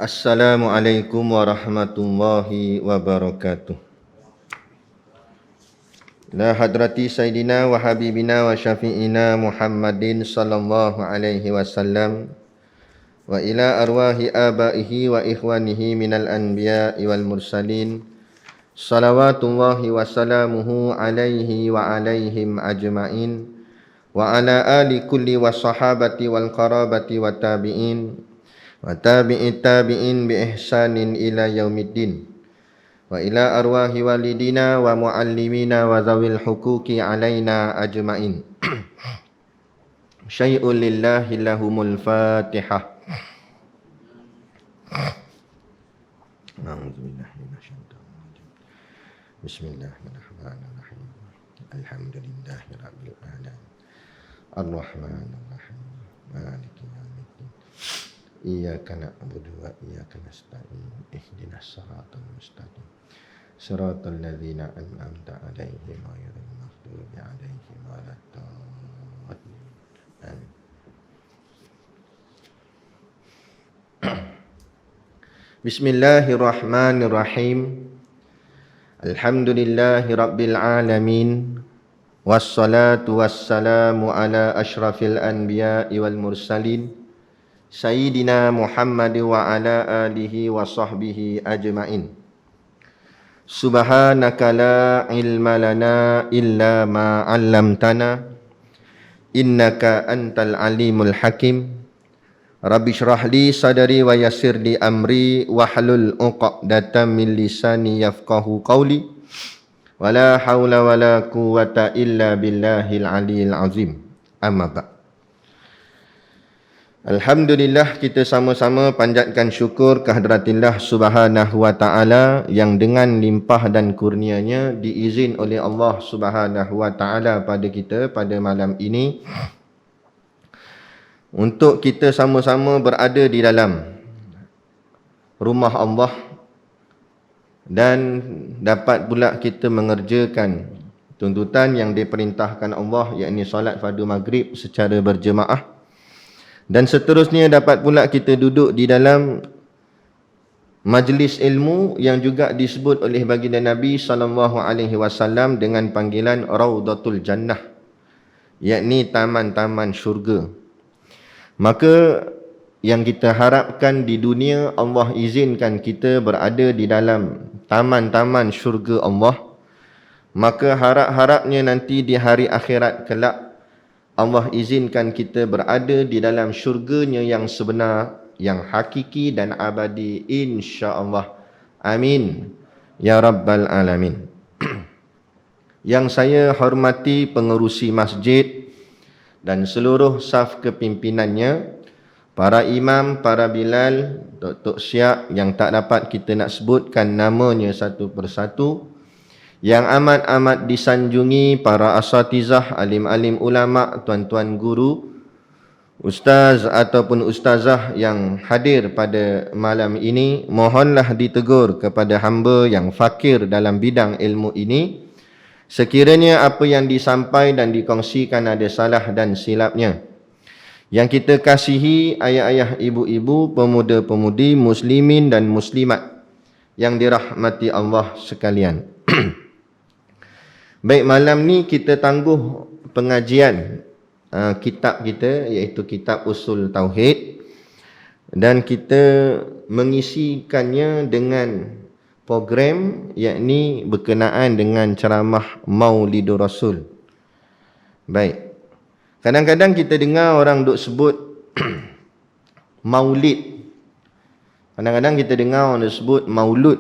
Assalamualaikum warahmatullahi wabarakatuh. La hadrati Sayyidina wa Habibina wa Syafi'ina Muhammadin sallallahu alaihi wasallam wa ila arwahi abaihi wa ikhwanihi minal anbiya'i wal mursalin salawatullahi wa salamuhu alaihi wa alaihim ajma'in wa ala ali kulli wa sahabati wal qarabati wa tabi'in wa tabi'it tabi'in bi ihsanin ila yaumiddin wa ila arwahi walidina wa muallimina wa zawil huquqi alaina ajma'in. Syai'un lillahi lahumul fatihah. Bismillahirrahmanirrahim. Alhamdulillahi rabbil alamin. Ar-Rahmanir Rahim. Maliki yaumiddin. Iyyaka na'budu wa iyyaka nasta'in. Ihdinas siratal mustaqim. Siratal ladzina an'amta 'alaihim ghairil maghdubi 'alaihim waladdallin. Amin. Bismillahirrahmanirrahim. Alhamdulillahi rabbil alamin. Wassalatu wassalamu ala asyrafil anbiya'i wal mursalin Sayyidina Muhammad wa ala alihi wa sahbihi ajma'in. Subhanaka la ilma lana illa ma 'allamtana innaka antal alimul hakim. Rabbi shrah li sadri wa yassir li amri wahlul 'uqdatam min lisani yafqahu qawli. Wala haula wala quwwata illa billahil aliyil azim. Amma ba'd. Alhamdulillah, kita sama-sama panjatkan syukur kehadраtillah Subhanahu wa ta'ala yang dengan limpah dan kurnianya diizin oleh Allah Subhanahu wa ta'ala pada kita pada malam ini untuk kita sama-sama berada di dalam rumah Allah dan dapat pula kita mengerjakan tuntutan yang diperintahkan Allah, yakni solat fardu maghrib secara berjemaah. Dan seterusnya dapat pula kita duduk di dalam majlis ilmu yang juga disebut oleh baginda Nabi SAW dengan panggilan Raudatul Jannah, yakni taman-taman syurga. Maka yang kita harapkan di dunia, Allah izinkan kita berada di dalam taman-taman syurga Allah. Maka harap-harapnya nanti di hari akhirat kelak Allah izinkan kita berada di dalam syurganya yang sebenar, yang hakiki dan abadi, insya-Allah. Amin ya rabbal alamin. Yang saya hormati pengerusi masjid dan seluruh saf kepimpinannya, para imam, para bilal, tok-tok syiak yang tak dapat kita nak sebutkan namanya satu persatu, yang amat-amat disanjungi para asatizah, alim-alim ulama, tuan-tuan guru, ustaz ataupun ustazah yang hadir pada malam ini, mohonlah ditegur kepada hamba yang fakir dalam bidang ilmu ini. Sekiranya apa yang disampaikan dan dikongsikan ada salah dan silapnya, yang kita kasihi ayah-ayah, ibu-ibu, pemuda-pemudi, muslimin dan muslimat yang dirahmati Allah sekalian. Baik, malam ni kita tangguh pengajian kitab kita, iaitu kitab Usul Tauhid, dan kita mengisikannya dengan program yakni berkenaan dengan ceramah Maulidur Rasul. Baik, kadang-kadang kita dengar orang duk sebut maulid, kadang-kadang kita dengar orang duk sebut maulud.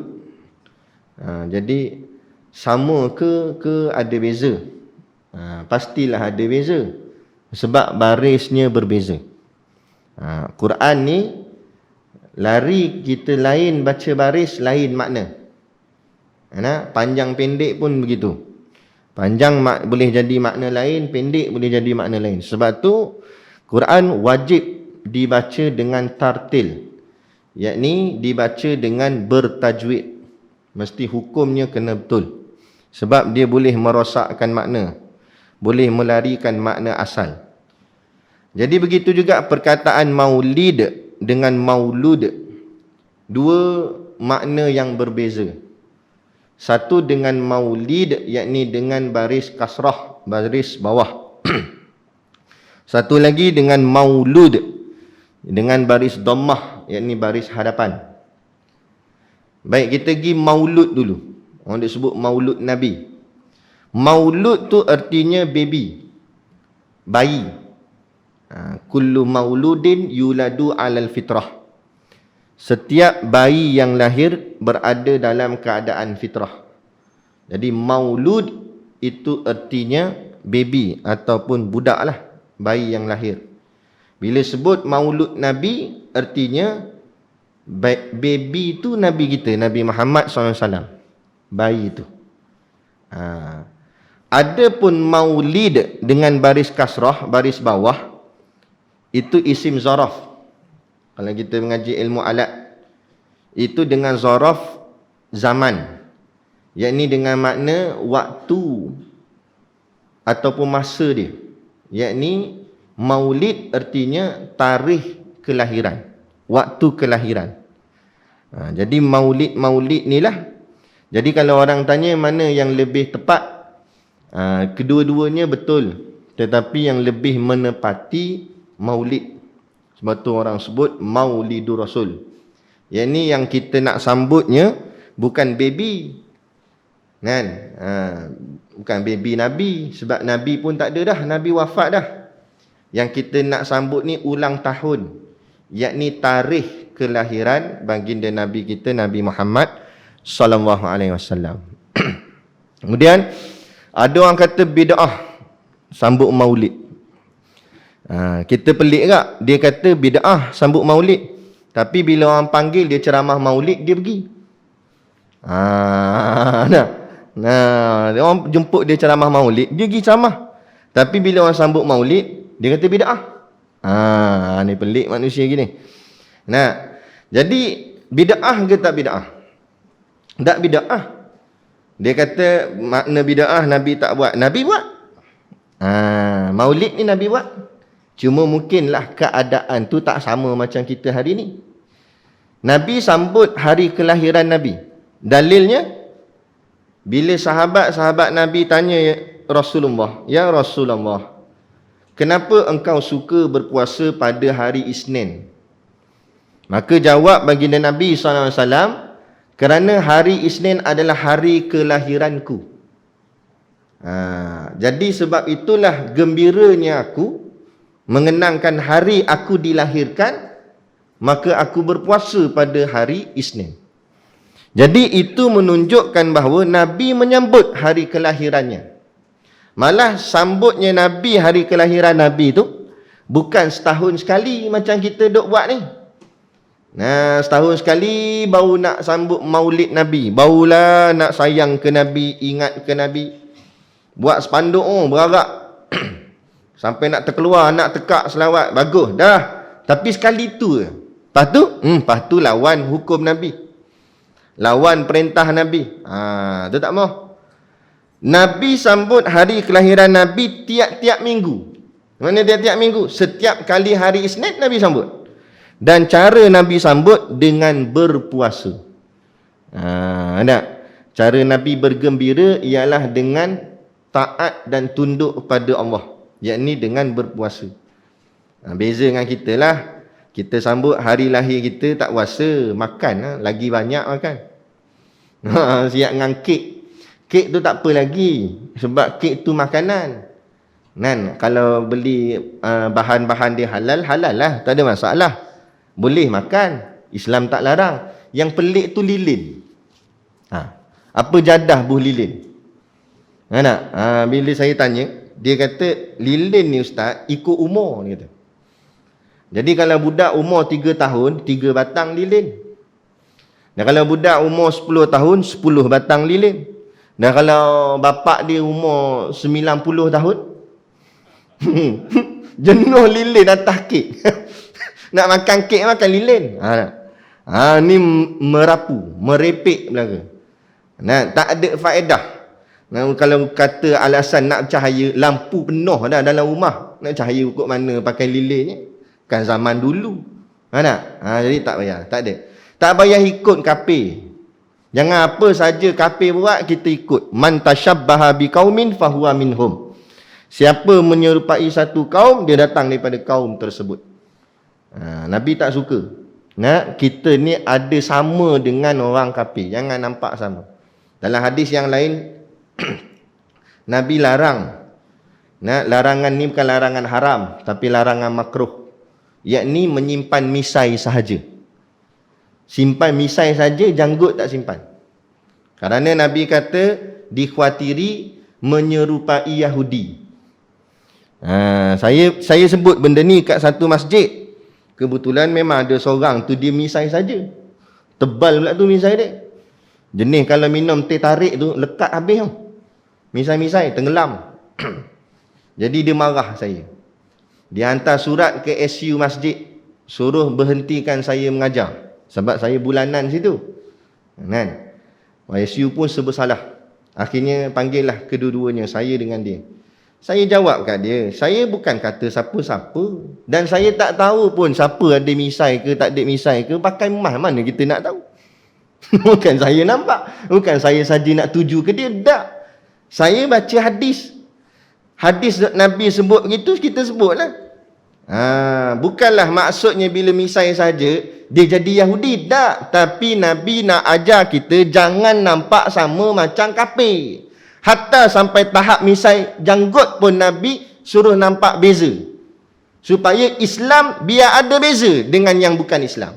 Jadi sama ke ada beza? Pastilah ada beza, sebab barisnya berbeza. Quran ni lari kita lain, baca baris lain makna. Panjang pendek pun begitu. Panjang boleh jadi makna lain, pendek boleh jadi makna lain. Sebab tu Quran wajib dibaca dengan tartil, yakni dibaca dengan bertajwid. Mesti hukumnya kena betul. Sebab dia boleh merosakkan makna, boleh melarikan makna asal. Jadi begitu juga perkataan maulid dengan maulud. dua makna yang berbeza. Satu dengan maulid, yakni dengan baris kasrah, baris bawah. Satu lagi dengan maulud, dengan baris dhammah, yakni baris hadapan. Baik, kita pergi maulud dulu. Orang disebut maulud Nabi. Maulud tu artinya baby, bayi. Kullu mauludin yuladu alal fitrah. Setiap bayi yang lahir berada dalam keadaan fitrah. Jadi maulud itu artinya baby ataupun budak lah, bayi yang lahir. Bila sebut maulud Nabi, artinya baby tu Nabi kita, Nabi Muhammad SAW. Bayi tu. Adapun maulid dengan baris kasrah, baris bawah, itu isim zaraf. Kalau kita mengaji ilmu alat, itu dengan zaraf zaman, yakni dengan makna waktu ataupun masa dia. Yakni maulid artinya tarikh kelahiran, waktu kelahiran. Jadi maulid ni lah. Jadi kalau orang tanya mana yang lebih tepat, kedua-duanya betul, tetapi yang lebih menepati maulid. Sebab tu orang sebut Maulidur Rasul. Yang ni yang kita nak sambutnya bukan baby, kan? Bukan baby Nabi, sebab Nabi pun tak ada dah, Nabi wafat dah. Yang kita nak sambut ni ulang tahun, yakni tarikh kelahiran baginda Nabi kita, Nabi Muhammad sallallahu alaihi wasallam. Kemudian ada orang kata bid'ah sambut maulid. Kita pelik tak? Dia kata bid'ah sambut maulid, tapi bila orang panggil dia ceramah maulid, dia pergi. Orang jemput dia ceramah maulid, dia pergi ceramah. Tapi bila orang sambut maulid, dia kata bid'ah. Ni pelik manusia gini. Jadi bid'ah ke tak bid'ah? Tak bid'ah. Dia kata makna bid'ah Nabi tak buat. Nabi buat. Maulid ni Nabi buat. Cuma mungkinlah keadaan tu tak sama macam kita hari ni. Nabi sambut hari kelahiran Nabi. Dalilnya, bila sahabat-sahabat Nabi tanya Rasulullah, "Ya Rasulullah, kenapa engkau suka berpuasa pada hari Isnin?" Maka jawab baginda Nabi SAW, "Kerana hari Isnin adalah hari kelahiranku. Jadi sebab itulah gembiranya aku mengenangkan hari aku dilahirkan, maka aku berpuasa pada hari Isnin." Jadi itu menunjukkan bahawa Nabi menyambut hari kelahirannya. Malah sambutnya Nabi hari kelahiran Nabi tu bukan setahun sekali macam kita duk buat ni. Setahun sekali baru nak sambut maulid Nabi, barulah nak sayang ke Nabi, ingat ke Nabi, buat spanduk berarak sampai nak terkeluar, nak tekak selawat, bagus dah. Tapi sekali tu je. Lepas tu lawan hukum Nabi, lawan perintah Nabi. Tu tak mau. Nabi sambut hari kelahiran Nabi tiap-tiap minggu. Mana tiap-tiap minggu? Setiap kali hari Isnin Nabi sambut. Dan cara Nabi sambut dengan berpuasa. Cara Nabi bergembira ialah dengan taat dan tunduk kepada Allah, yakni dengan berpuasa. Beza dengan kita lah. Kita sambut hari lahir kita tak puasa, makan lagi banyak makan. Siap dengan kek. Kek tu tak apa lagi, sebab kek tu makanan. Kalau beli bahan-bahan dia halal, halal lah, tak ada masalah. Boleh makan, Islam tak larang. Yang pelik tu lilin. Apa jadah buh lilin? Bila saya tanya, dia kata lilin ni ustaz ikut umur, dia kata. Jadi kalau budak umur 3 tahun, 3 batang lilin. Dan kalau budak umur 10 tahun, 10 batang lilin. Dan kalau bapak dia umur 90 tahun, jenuh lilin atas kek. Nak makan kek, makan lilin. Ni merapu, merepek belaka. Tak ada faedah. Kalau kata alasan nak cahaya, lampu penuh dah dalam rumah, nak cahaya ukut mana pakai lilin ni? Kan zaman dulu. Jadi tak payah, tak ada. Tak payah ikut kafir. Jangan apa saja kafir buat kita ikut. Man tashabbaha biqaumin fahuwa minhum. Siapa menyerupai satu kaum, dia datang daripada kaum tersebut. Nabi tak suka. Kita ni ada sama dengan orang kafir. Jangan nampak sama. Dalam hadis yang lain Nabi larang. Larangan ni bukan larangan haram, tapi larangan makruh. Yakni menyimpan misai sahaja. Simpan misai saja, janggut tak simpan. Kerana Nabi kata dikhawatiri menyerupai Yahudi. Saya sebut benda ni kat satu masjid. Kebetulan memang ada seorang tu dia misai saja. Tebal pula tu misai dia. Jenis kalau minum teh tarik tu lekat habis tau. Misai-misai tenggelam. Jadi dia marah saya. Dia hantar surat ke SU masjid, suruh berhentikan saya mengajar. Sebab saya bulanan situ. Kan? SU pun bersalah. Akhirnya panggillah kedua-duanya, saya dengan dia. Saya jawab kat dia, saya bukan kata siapa-siapa. Dan saya tak tahu pun siapa ada misai ke tak ada misai ke. Pakai emas mana kita nak tahu. Bukan saya nampak. Bukan saya saja nak tuju ke dia. Tak. Saya baca hadis. Hadis Nabi sebut begitu, kita sebutlah. Bukanlah maksudnya bila misai saja dia jadi Yahudi. Tak. Tapi Nabi nak ajar kita jangan nampak sama macam kafir. Hatta sampai tahap misai janggut pun Nabi suruh nampak beza. Supaya Islam biar ada beza dengan yang bukan Islam.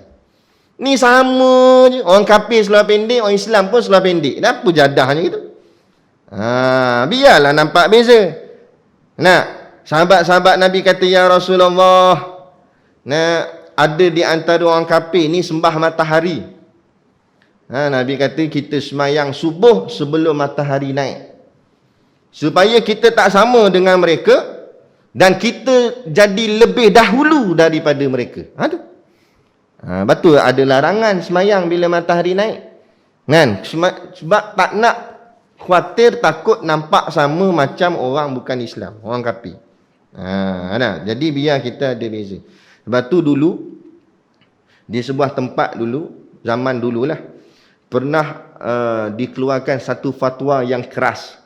Ni sama je. Orang kafir seluar pendek, orang Islam pun seluar pendek. Apa jadahnya gitu? Biarlah nampak beza. Sahabat-sahabat Nabi kata, ya Rasulullah, ada di antara orang kafir ni sembah matahari. Nabi kata kita semayang subuh sebelum matahari naik. Supaya kita tak sama dengan mereka dan kita jadi lebih dahulu daripada mereka. Betul ada larangan semayang bila matahari naik. Kan? Sebab tak nak khawatir takut nampak sama macam orang bukan Islam, orang kafir. Jadi biar kita ada beza. Sebab tu dulu di sebuah tempat dulu, zaman dululah, pernah dikeluarkan satu fatwa yang keras.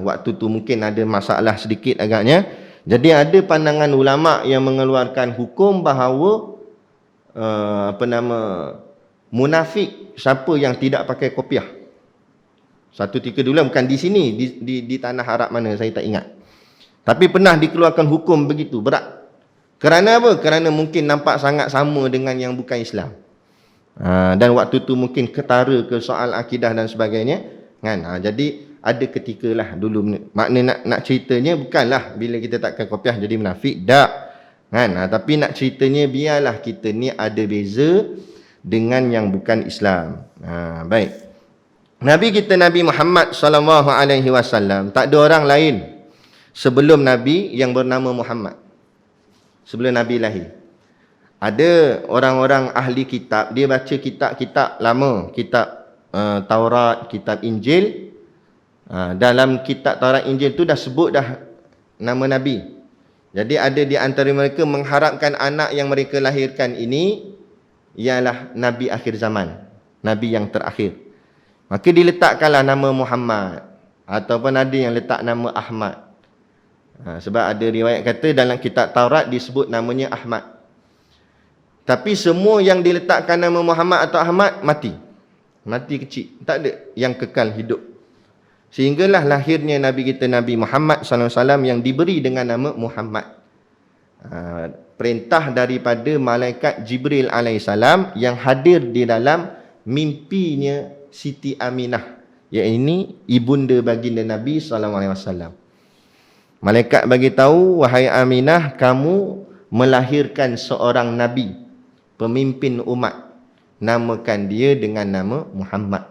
Waktu tu mungkin ada masalah sedikit agaknya. Jadi ada pandangan ulama yang mengeluarkan hukum bahawa munafik siapa yang tidak pakai kopiah. Satu tiga dulu, bukan di sini, di tanah Arab mana saya tak ingat. Tapi pernah dikeluarkan hukum begitu, berat. Kerana apa? Kerana mungkin nampak sangat sama dengan yang bukan Islam. Dan waktu tu mungkin ketara ke soal akidah dan sebagainya. Kan? Jadi ada ketika lah dulu, makna nak ceritanya bukanlah bila kita takkan kopiah jadi munafik. Tak. Kan? Tapi nak ceritanya biarlah kita ni ada beza dengan yang bukan Islam. Baik. Nabi kita Nabi Muhammad sallallahu alaihi wasallam, tak ada orang lain sebelum Nabi yang bernama Muhammad. Sebelum Nabi lahir. Ada orang-orang ahli kitab, dia baca kitab-kitab lama, kitab Taurat, kitab Injil. Dalam kitab Taurat Injil tu dah sebut dah nama Nabi. Jadi ada di antara mereka mengharapkan anak yang mereka lahirkan ini ialah Nabi akhir zaman, Nabi yang terakhir. Maka diletakkanlah nama Muhammad, ataupun ada yang letak nama Ahmad. Sebab ada riwayat kata dalam kitab Taurat disebut namanya Ahmad. Tapi semua yang diletakkan nama Muhammad atau Ahmad mati. Mati kecil. Tak ada yang kekal hidup. Sehinggalah lahirnya Nabi kita Nabi Muhammad SAW yang diberi dengan nama Muhammad. Perintah daripada malaikat Jibril alaihissalam yang hadir di dalam mimpinya Siti Aminah, iaitu ibunda baginda Nabi SAW. Malaikat bagi tahu, wahai Aminah, kamu melahirkan seorang Nabi, pemimpin umat. Namakan dia dengan nama Muhammad.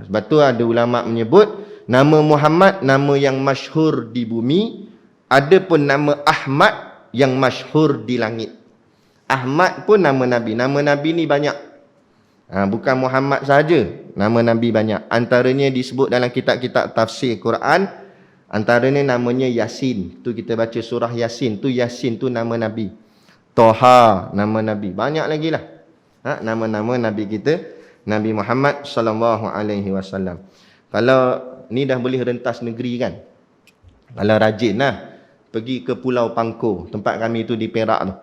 Sebab tu ada ulama menyebut nama Muhammad nama yang masyhur di bumi, ada pun nama Ahmad yang masyhur di langit. Ahmad pun nama Nabi. Nama Nabi ni banyak. Bukan Muhammad saja, nama Nabi banyak. Antaranya disebut dalam kitab-kitab tafsir Quran, antaranya namanya Yasin. Tu kita baca surah Yasin, tu Yasin tu nama Nabi. Toha, nama Nabi. Banyak lagi lah. Nama-nama Nabi kita, Nabi Muhammad sallallahu alaihi wasallam. Kalau ni dah boleh rentas negeri kan. Kalau rajin lah, pergi ke Pulau Pangkor, tempat kami tu di Perak tu.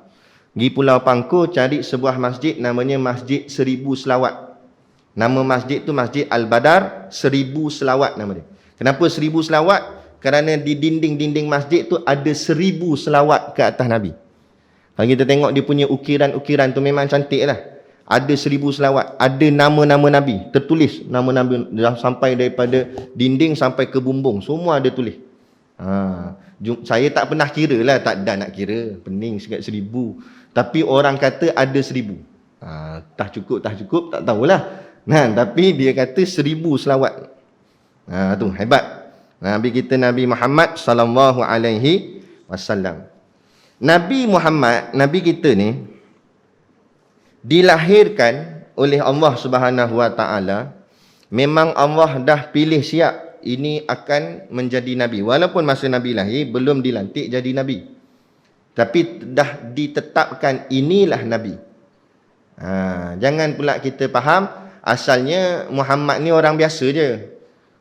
Pergi Pulau Pangkor, cari sebuah masjid namanya Masjid 1000 Selawat. Nama masjid tu Masjid Al-Badar 1000 Selawat nama dia. Kenapa 1000 selawat? Kerana di dinding-dinding masjid tu ada 1000 selawat ke atas Nabi. Kalau kita tengok dia punya ukiran-ukiran tu memang cantik lah. Ada 1000 selawat, ada nama-nama Nabi, tertulis nama Nabi, dah sampai daripada dinding sampai ke bumbung, semua ada tulis. Saya tak pernah kira lah, tak dah nak kira, pening sikit 1000. Tapi orang kata ada 1000. Tak cukup, tak tahulah. Tapi dia kata 1000 selawat. Tu hebat. Nabi kita Nabi Muhammad sallallahu alaihi wasallam. Nabi Muhammad, Nabi kita ni dilahirkan oleh Allah Subhanahu Wa Taala. Memang Allah dah pilih siap ini akan menjadi Nabi. Walaupun masa Nabi lahir belum dilantik jadi Nabi, tapi dah ditetapkan inilah Nabi. Jangan pula kita faham asalnya Muhammad ni orang biasa je,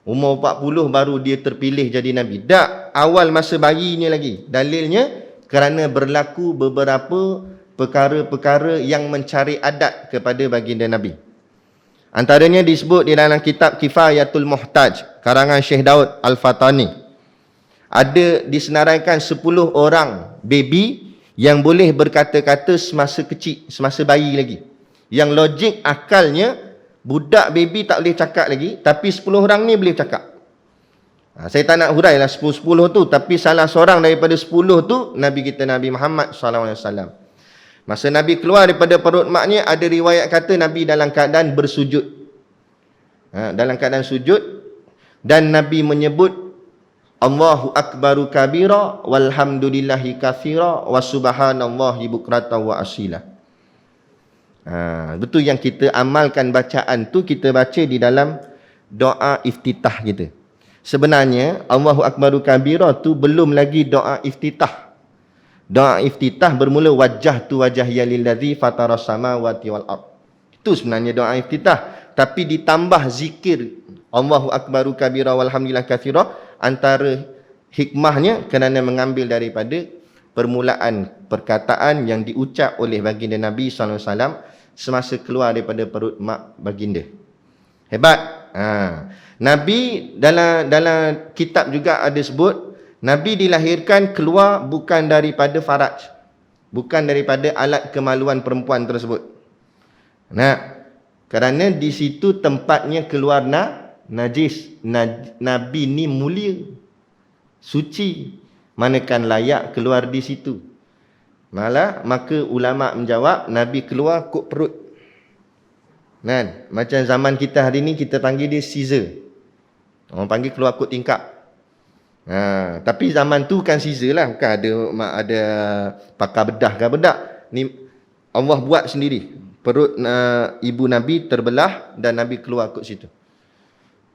umur 40 baru dia terpilih jadi Nabi. Tak, awal masa bayinya lagi. Dalilnya kerana berlaku beberapa perkara-perkara yang mencari adat kepada baginda Nabi. Antaranya disebut di dalam kitab Kifayatul Muhtaj karangan Syekh Daud Al-Fatani. Ada disenaraikan 10 orang baby yang boleh berkata-kata semasa kecil, semasa bayi lagi. Yang logik akalnya budak baby tak boleh cakap lagi, tapi 10 orang ni boleh cakap. Saya tak nak hurailah 10 tu, tapi salah seorang daripada 10 tu Nabi kita Nabi Muhammad SAW. Masa Nabi keluar daripada perut maknya, ada riwayat kata Nabi dalam keadaan bersujud. Dalam keadaan sujud, dan Nabi menyebut Allahu akbaru kabira walhamdulillahi katsira wa subhanallahi bukratan wa asila. Betul yang kita amalkan bacaan tu, kita baca di dalam doa iftitah kita. Sebenarnya Allahu akbaru kabira tu belum lagi doa iftitah. Doa iftitah bermula wajah tu wajah ya lillazi fataras samawati wal ard. Itu sebenarnya doa iftitah, tapi ditambah zikir Allahu akbaru kabira walhamdulillah katsira. Antara hikmahnya kerana mengambil daripada permulaan perkataan yang diucap oleh baginda Nabi SAW semasa keluar daripada perut mak baginda. Hebat. Nabi dalam kitab juga ada sebut Nabi dilahirkan keluar bukan daripada faraj, bukan daripada alat kemaluan perempuan tersebut. Kerana di situ tempatnya keluar najis. Nabi ni mulia, suci, manakan layak keluar di situ. Maka ulama menjawab Nabi keluar kok perut. Macam zaman kita hari ni kita panggil dia Caesar. Orang panggil keluar kok tingkap. Tapi zaman tu kan Caesar lah, bukan ada pakar bedah ke bedak. Ni Allah buat sendiri. Perut ibu Nabi terbelah dan Nabi keluar kot situ.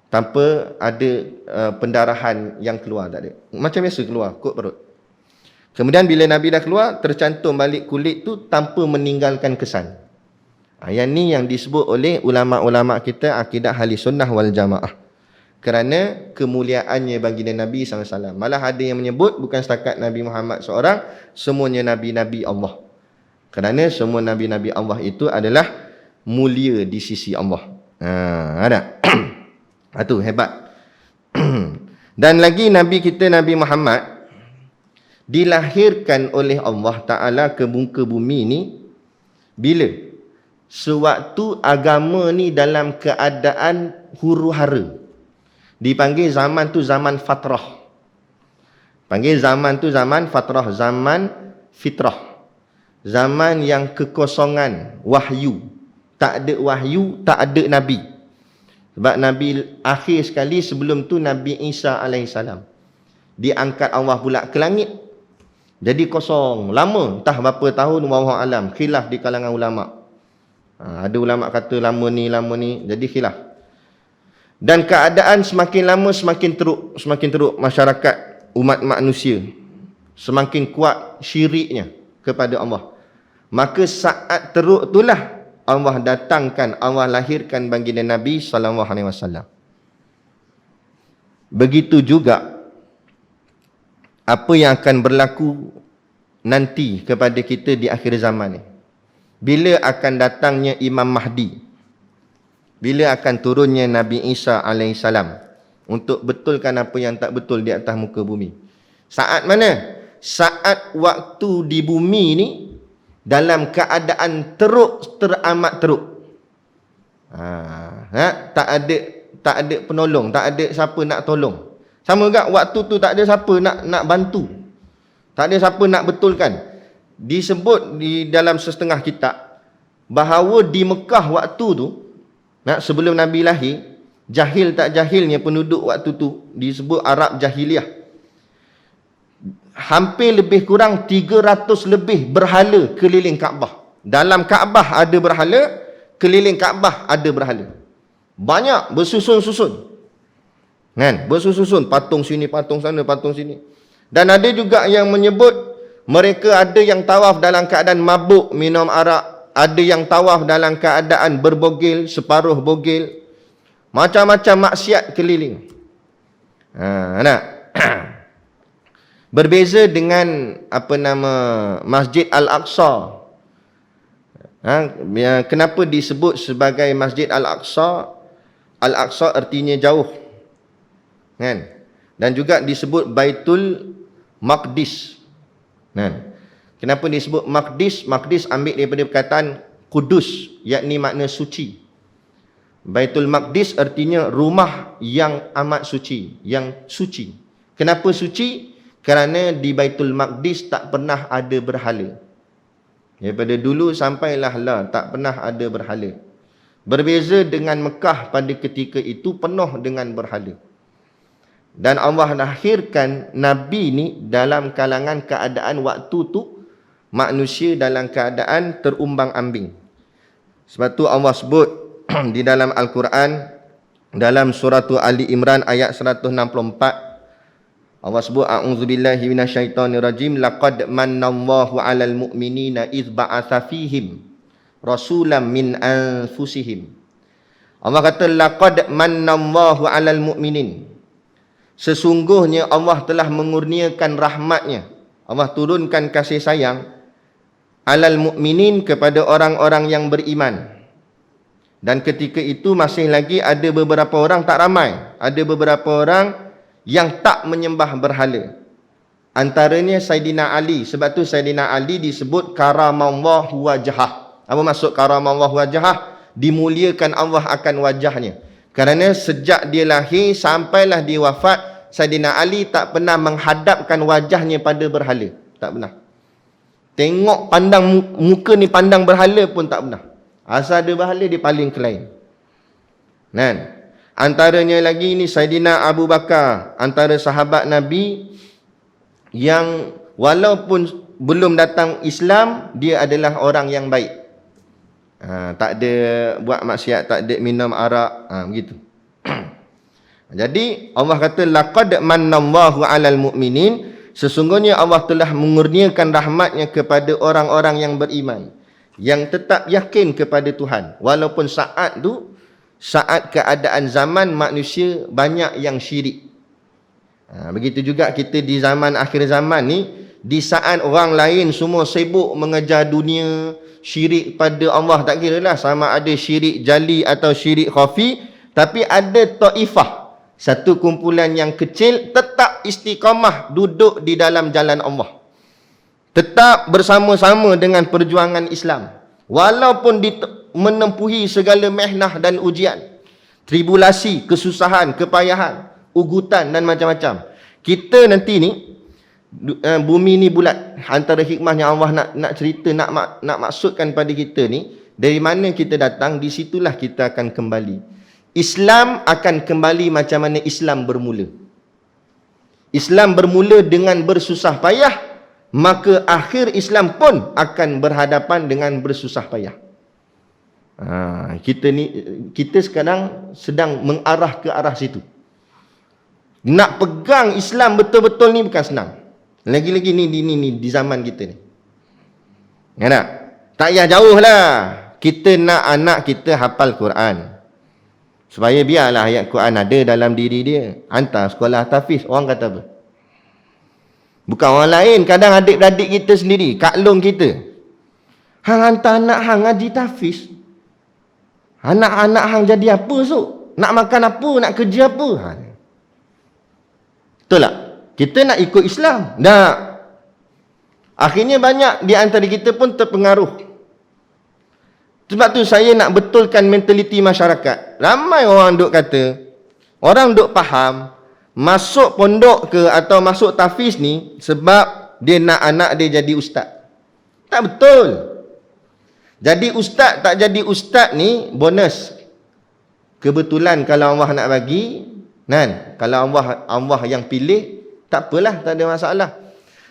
Tanpa ada pendarahan yang keluar, tak ada. Macam biasa keluar kot perut. Kemudian bila Nabi dah keluar, tercantum balik kulit tu tanpa meninggalkan kesan. Yang ni yang disebut oleh ulama-ulama kita akidah ahli sunnah wal jamaah. Kerana kemuliaannya baginda Nabi SAW. Malah ada yang menyebut bukan setakat Nabi Muhammad seorang, semuanya Nabi-Nabi Allah. Kerana semua Nabi-Nabi Allah itu adalah mulia di sisi Allah. Ada. Itu hebat. Dan lagi Nabi kita Nabi Muhammad dilahirkan oleh Allah Ta'ala ke muka bumi ni bila? Sewaktu agama ni dalam keadaan huru-hara. Dipanggil zaman tu zaman fatrah. Panggil zaman tu zaman fatrah, zaman fitrah. Zaman yang kekosongan wahyu. Tak ada wahyu, tak ada Nabi. Sebab Nabi akhir sekali sebelum tu Nabi Isa alaihissalam diangkat Allah pula ke langit. Jadi kosong. Lama, entah berapa tahun, wallahu alam. Khilaf di kalangan ulama'. Ada ulama' kata lama ni, jadi khilaf. Dan keadaan semakin lama semakin teruk masyarakat umat manusia. Semakin kuat syiriknya kepada Allah. Maka saat teruk itulah Allah datangkan, Allah lahirkan baginda Nabi SAW. Begitu juga apa yang akan berlaku nanti kepada kita di akhir zaman ni. Bila akan datangnya Imam Mahdi, bila akan turunnya Nabi Isa AS untuk betulkan apa yang tak betul di atas muka bumi. Saat mana? Saat waktu di bumi ni dalam keadaan teruk, teramat teruk. Tak ada penolong, tak ada siapa nak tolong. Sama juga waktu tu tak ada siapa nak bantu. Tak ada siapa nak betulkan. Disebut di dalam setengah kitab bahawa di Mekah waktu tu, sebelum Nabi lahir, jahil tak jahilnya penduduk waktu tu, disebut Arab Jahiliyah, hampir lebih kurang 300 lebih berhala keliling Kaabah. Dalam Kaabah ada berhala, keliling Kaabah ada berhala. Banyak, bersusun-susun. Kan? Bersusun-susun, patung sini, patung sana, patung sini. Dan ada juga yang menyebut mereka ada yang tawaf dalam keadaan mabuk minum arak, ada yang tawaf dalam keadaan berbogel, separuh bogel. Macam-macam maksiat keliling. Berbeza dengan Masjid Al-Aqsa. Kenapa disebut sebagai Masjid Al-Aqsa? Al-Aqsa artinya jauh. Kan? Dan juga disebut Baitul Maqdis. Kenapa disebut Maqdis? Maqdis ambil daripada perkataan Kudus, yakni makna suci. Baitul Maqdis artinya rumah yang amat suci, yang suci. Kenapa suci? Kerana di Baitul Maqdis tak pernah ada berhala. Daripada dulu sampailah tak pernah ada berhala. Berbeza dengan Mekah pada ketika itu penuh dengan berhala. Dan Allah lahirkan Nabi ni dalam kalangan keadaan waktu tu manusia dalam keadaan terumbang-ambing. Sebab tu Allah sebut di dalam Al-Quran, dalam surah Ali Imran ayat 164, Allah sebut, a'udzubillahi minasyaitonirrajim, laqad mannallahu 'alal mu'minina idz ba'atsa fihim rasulan min anfusihim. Allah kata laqad mannallahu 'alal mu'minin. Sesungguhnya Allah telah mengurniakan rahmatnya, Allah turunkan kasih sayang alal mu'minin, kepada orang-orang yang beriman. Dan ketika itu masih lagi ada beberapa orang, tak ramai, ada beberapa orang yang tak menyembah berhala. Antaranya Saidina Ali. Sebab tu Saidina Ali disebut karamallahu wajhah. Apa maksud karamallahu wajhah? Dimuliakan Allah akan wajahnya. Kerana sejak dia lahir sampailah dia wafat, Saidina Ali tak pernah menghadapkan wajahnya pada berhala. Tak pernah. Tengok pandang muka ni, pandang berhala pun tak pernah. Asal ada berhala dia paling kelain. Antaranya lagi ni Saidina Abu Bakar, antara sahabat Nabi yang walaupun belum datang Islam, dia adalah orang yang baik. Tak ada buat maksiat, tak ada minum arak, begitu. Jadi Allah kata laqad mannallahu 'alal mu'minin, sesungguhnya Allah telah mengurniakan rahmatnya kepada orang-orang yang beriman, yang tetap yakin kepada Tuhan. Walaupun saat tu, saat keadaan zaman manusia banyak yang syirik. Begitu juga kita di zaman akhir zaman ni, di saat orang lain semua sibuk mengejar dunia, syirik pada Allah, tak kira lah sama ada syirik jali atau syirik khafi, tapi ada taifah, satu kumpulan yang kecil tetap istiqamah duduk di dalam jalan Allah, tetap bersama-sama dengan perjuangan Islam, walaupun menempuhi segala mehnah dan ujian, tribulasi, kesusahan, kepayahan, ugutan dan macam-macam. Kita nanti ni bumi ni bulat. Antara hikmahnya Allah nak cerita, nak maksudkan pada kita ni, dari mana kita datang, di situlah kita akan kembali. Islam akan kembali macam mana Islam bermula. Islam bermula dengan bersusah payah, maka akhir Islam pun akan berhadapan dengan bersusah payah. Kita sekarang sedang mengarah ke arah situ. Nak pegang Islam betul-betul ni bukan senang. Lagi-lagi ni di zaman kita ni. Ya tak? Tak payah jauh lah. Kita nak anak kita hafal Quran. Supaya biarlah ayat Quran ada dalam diri dia. Hantar sekolah tahfiz. Orang kata apa? Bukan orang lain. Kadang adik-beradik kita sendiri. Kak long kita. Hang hantar anak hang ngaji tahfiz. Anak-anak hang jadi apa esok? Nak makan apa? Nak kerja apa? Betul tak? Kita nak ikut Islam. Tak. Akhirnya banyak di antara kita pun terpengaruh. Sebab tu saya nak betulkan mentaliti masyarakat. Ramai orang duk kata, orang duk faham, masuk pondok ke atau masuk tahfiz ni sebab dia nak anak dia jadi ustaz. Tak betul. Jadi ustaz tak jadi ustaz ni bonus. Kebetulan kalau Allah nak bagi, kan? Kalau Allah yang pilih, tak apalah, tak ada masalah.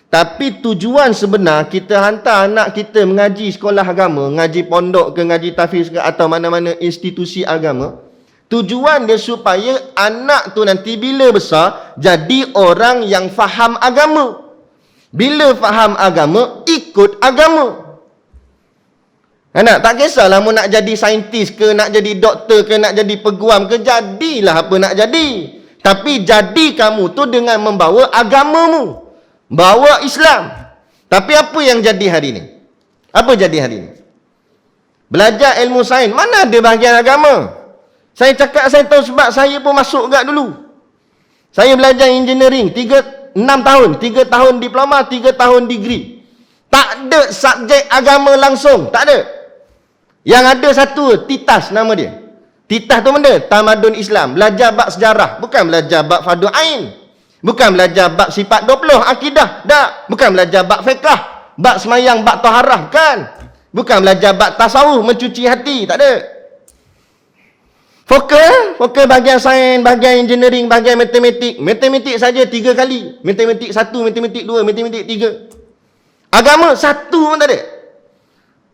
Tapi tujuan sebenar kita hantar anak kita mengaji sekolah agama, ngaji pondok ke, ngaji tahfiz ke atau mana-mana institusi agama, tujuan dia supaya anak tu nanti bila besar jadi orang yang faham agama. Bila faham agama, ikut agama. Anak tak kisahlah mu nak jadi saintis ke, nak jadi doktor ke, nak jadi peguam ke, jadilah apa nak jadi. Tapi jadi kamu tu dengan membawa agamamu, bawa Islam. Tapi apa yang jadi hari ni? Apa jadi hari ni? Belajar ilmu sains, mana ada bahagian agama? Saya cakap saya tahu sebab saya pun masuk juga dulu. Saya belajar engineering 6 tahun, 3 tahun diploma, 3 tahun degree. Tak ada subjek agama langsung, tak ada. Yang ada satu, TITAS nama dia. TITAS tu benda, Tamadun Islam. Belajar bab sejarah, bukan belajar bab fardu ain. Bukan belajar bab sifat 20, akidah. Tak. Bukan belajar bab fiqah, bab semayang, bab taharah. Kan. Bukan belajar bab tasawuf, mencuci hati. Tak ada. Fokus bahagian sains, bahagian engineering, bahagian matematik. Matematik saja 3 kali. Matematik 1, matematik 2, matematik 3. Agama 1 pun tak ada.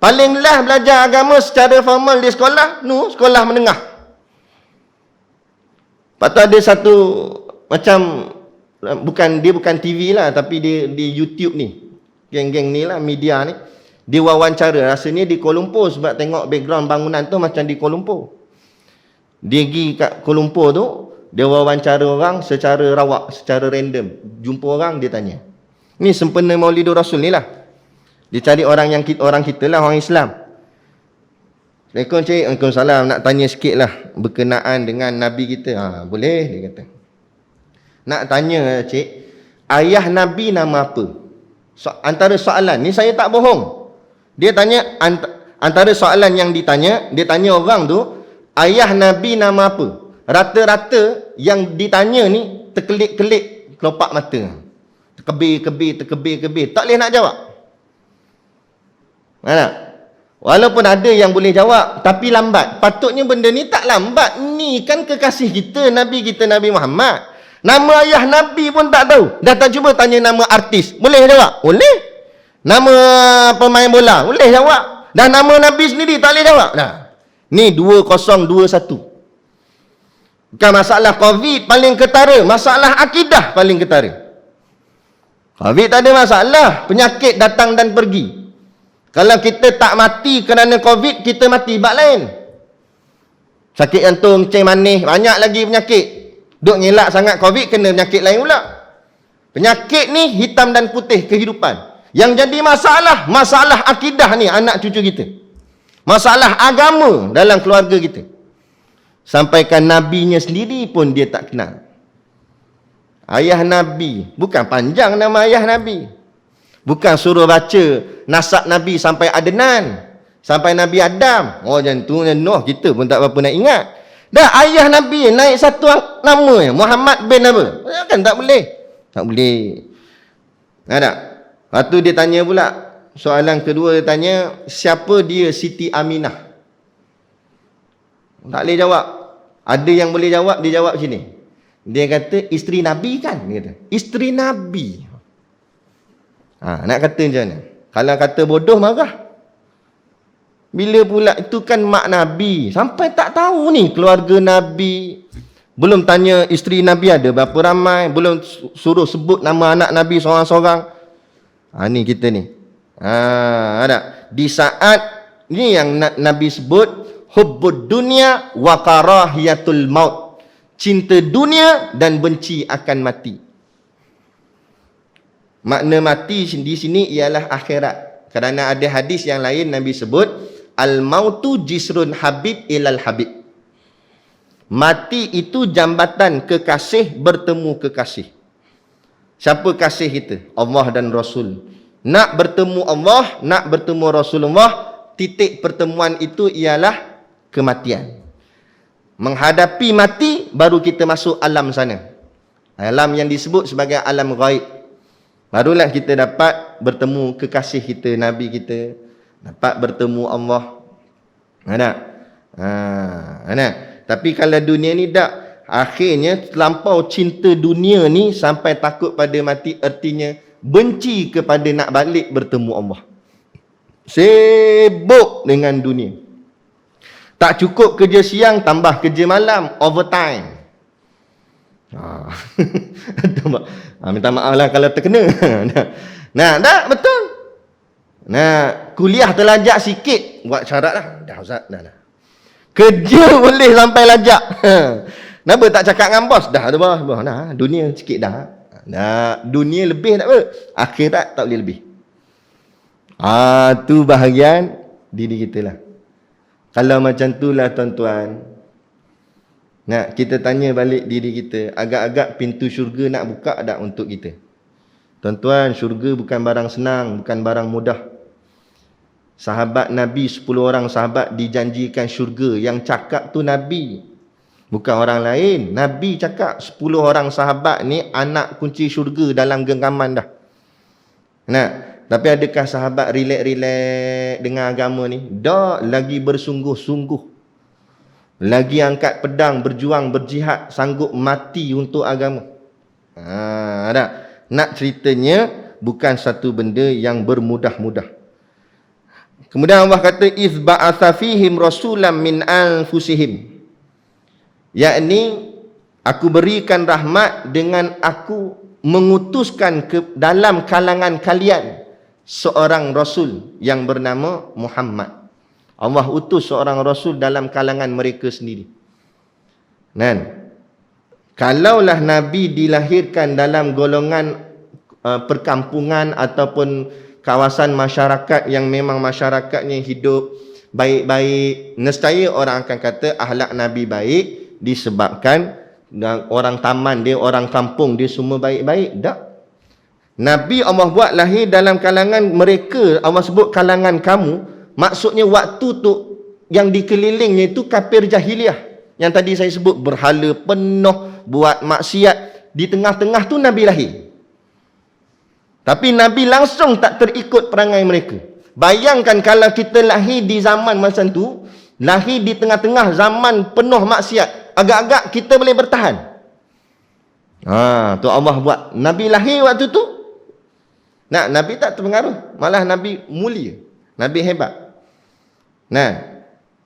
Paling lah belajar agama secara formal di sekolah, sekolah menengah. Lepas tu ada satu macam, bukan TV lah, tapi dia di YouTube ni. Geng-geng ni lah, media ni. Dia wawancara, rasanya di Kuala Lumpur sebab tengok background bangunan tu macam di Kuala Lumpur. Dia pergi kat Kuala Lumpur tu, dia wawancara orang secara rawak, secara random. Jumpa orang, dia tanya. Ni sempena Maulidur Rasul ni lah. Dia cari orang kita lah, orang Islam. Assalamualaikum cik, Waalaikumsalam. Nak tanya sikit lah berkenaan dengan Nabi kita. Boleh, dia kata. Nak tanya cik, ayah Nabi nama apa? Antara soalan, ni saya tak bohong. Dia tanya, antara soalan yang ditanya, dia tanya orang tu, ayah Nabi nama apa? Rata-rata yang ditanya ni, terkelip-kelip kelopak mata. Terkebir-kebir. Tak boleh nak jawab. Mana? Walaupun ada yang boleh jawab, tapi lambat. Patutnya benda ni tak lambat. Ni kan kekasih kita, Nabi kita, Nabi Muhammad. Nama ayah Nabi pun tak tahu. Dah tak cuba tanya nama artis. Boleh jawab? Boleh. Nama pemain bola? Boleh jawab. Dah nama Nabi sendiri tak boleh jawab. Dah. Ni 2021. Bukan masalah COVID paling ketara. Masalah akidah paling ketara. COVID tak ada masalah. Penyakit datang dan pergi. Kalau kita tak mati kerana COVID, kita mati bab lain. Sakit jantung, kencing manis, banyak lagi penyakit. Duk ngelak sangat COVID, kena penyakit lain pula. Penyakit ni hitam dan putih kehidupan. Yang jadi masalah akidah ni anak cucu kita. Masalah agama dalam keluarga kita. Sampaikan nabinya sendiri pun dia tak kenal. Ayah Nabi, bukan panjang nama ayah Nabi. Bukan suruh baca nasab Nabi sampai Adnan, sampai Nabi Adam. Macam tu Nuh, kita pun tak apa nak ingat. Dah ayah Nabi naik satu nama, Muhammad bin apa? Kan tak boleh. Tak boleh. Ada. Lepas tu dia tanya pula, soalan kedua dia tanya, siapa dia Siti Aminah? Tak boleh jawab. Ada yang boleh jawab, dia jawab sini. Dia kata isteri Nabi kan? Dia kata isteri Nabi. Nak kata macam mana? Kalau kata bodoh marah. Bila pula itu kan mak Nabi. Sampai tak tahu ni keluarga Nabi. Belum tanya isteri Nabi ada berapa ramai. Belum suruh sebut nama anak Nabi seorang-seorang. Ni kita ni. Ada. Di saat ni yang Nabi sebut hubbud dunya wa karahiyatul maut. Cinta dunia dan benci akan mati. Makna mati di sini ialah akhirat. Kerana ada hadis yang lain Nabi sebut al-mautu jisrun habib ilal habib. Mati itu jambatan kekasih bertemu kekasih. Siapa kasih kita? Allah dan Rasul. Nak bertemu Allah, nak bertemu Rasulullah, titik pertemuan itu ialah kematian. Menghadapi mati, baru kita masuk alam sana. Alam yang disebut sebagai alam ghaib. Barulah kita dapat bertemu kekasih kita, Nabi kita. Dapat bertemu Allah. Ada? Ada? Tapi kalau dunia ni tak, akhirnya terlampau cinta dunia ni sampai takut pada mati, artinya benci kepada nak balik bertemu Allah. Sibuk dengan dunia. Tak cukup kerja siang, tambah kerja malam, overtime. Minta maaf lah kalau terkena. Nah, tak betul. Nah, kuliah terlajak sikit, buat syarat lah. Dah Ustaz, dah. Kerja boleh sampai lajak. Kenapa tak cakap dengan bos? Dah dunia sikit dah. Dunia lebih tak apa. Akhirat tak boleh lebih. Tu bahagian diri kita lah. Kalau macam tu lah tuan-tuan. Kita tanya balik diri kita. Agak-agak pintu syurga nak buka tak untuk kita? Tuan-tuan, syurga bukan barang senang. Bukan barang mudah. Sahabat Nabi, 10 orang sahabat dijanjikan syurga. Yang cakap tu Nabi, bukan orang lain. Nabi cakap 10 orang sahabat ni anak kunci syurga dalam genggaman dah. Tapi adakah sahabat relax-relax dengan agama ni? Tak, lagi bersungguh-sungguh. Lagi angkat pedang, berjuang, berjihad, sanggup mati untuk agama. Nak ceritanya bukan satu benda yang bermudah-mudah. Kemudian Allah kata iz ba'atsa fihim rasulan min anfusihim. Yakni aku berikan rahmat dengan aku mengutuskan ke dalam kalangan kalian seorang rasul yang bernama Muhammad. Allah utus seorang rasul dalam kalangan mereka sendiri. Kalaulah Nabi dilahirkan dalam golongan perkampungan ataupun kawasan masyarakat yang memang masyarakatnya hidup baik-baik, nescaya orang akan kata akhlak Nabi baik disebabkan orang taman dia, orang kampung dia semua baik-baik. Tak. Nabi Allah buat lahir dalam kalangan mereka. Allah sebut kalangan kamu, maksudnya waktu tu yang dikelilingnya itu kafir jahiliah. Yang tadi saya sebut berhala penuh, buat maksiat. Di tengah-tengah tu Nabi lahir. Tapi Nabi langsung tak terikut perangai mereka. Bayangkan kalau kita lahir di zaman macam tu, lahir di tengah-tengah zaman penuh maksiat, agak-agak kita boleh bertahan. Tu Allah buat. Nabi lahir waktu tu, Nabi tak terpengaruh. Malah Nabi mulia. Nabi hebat.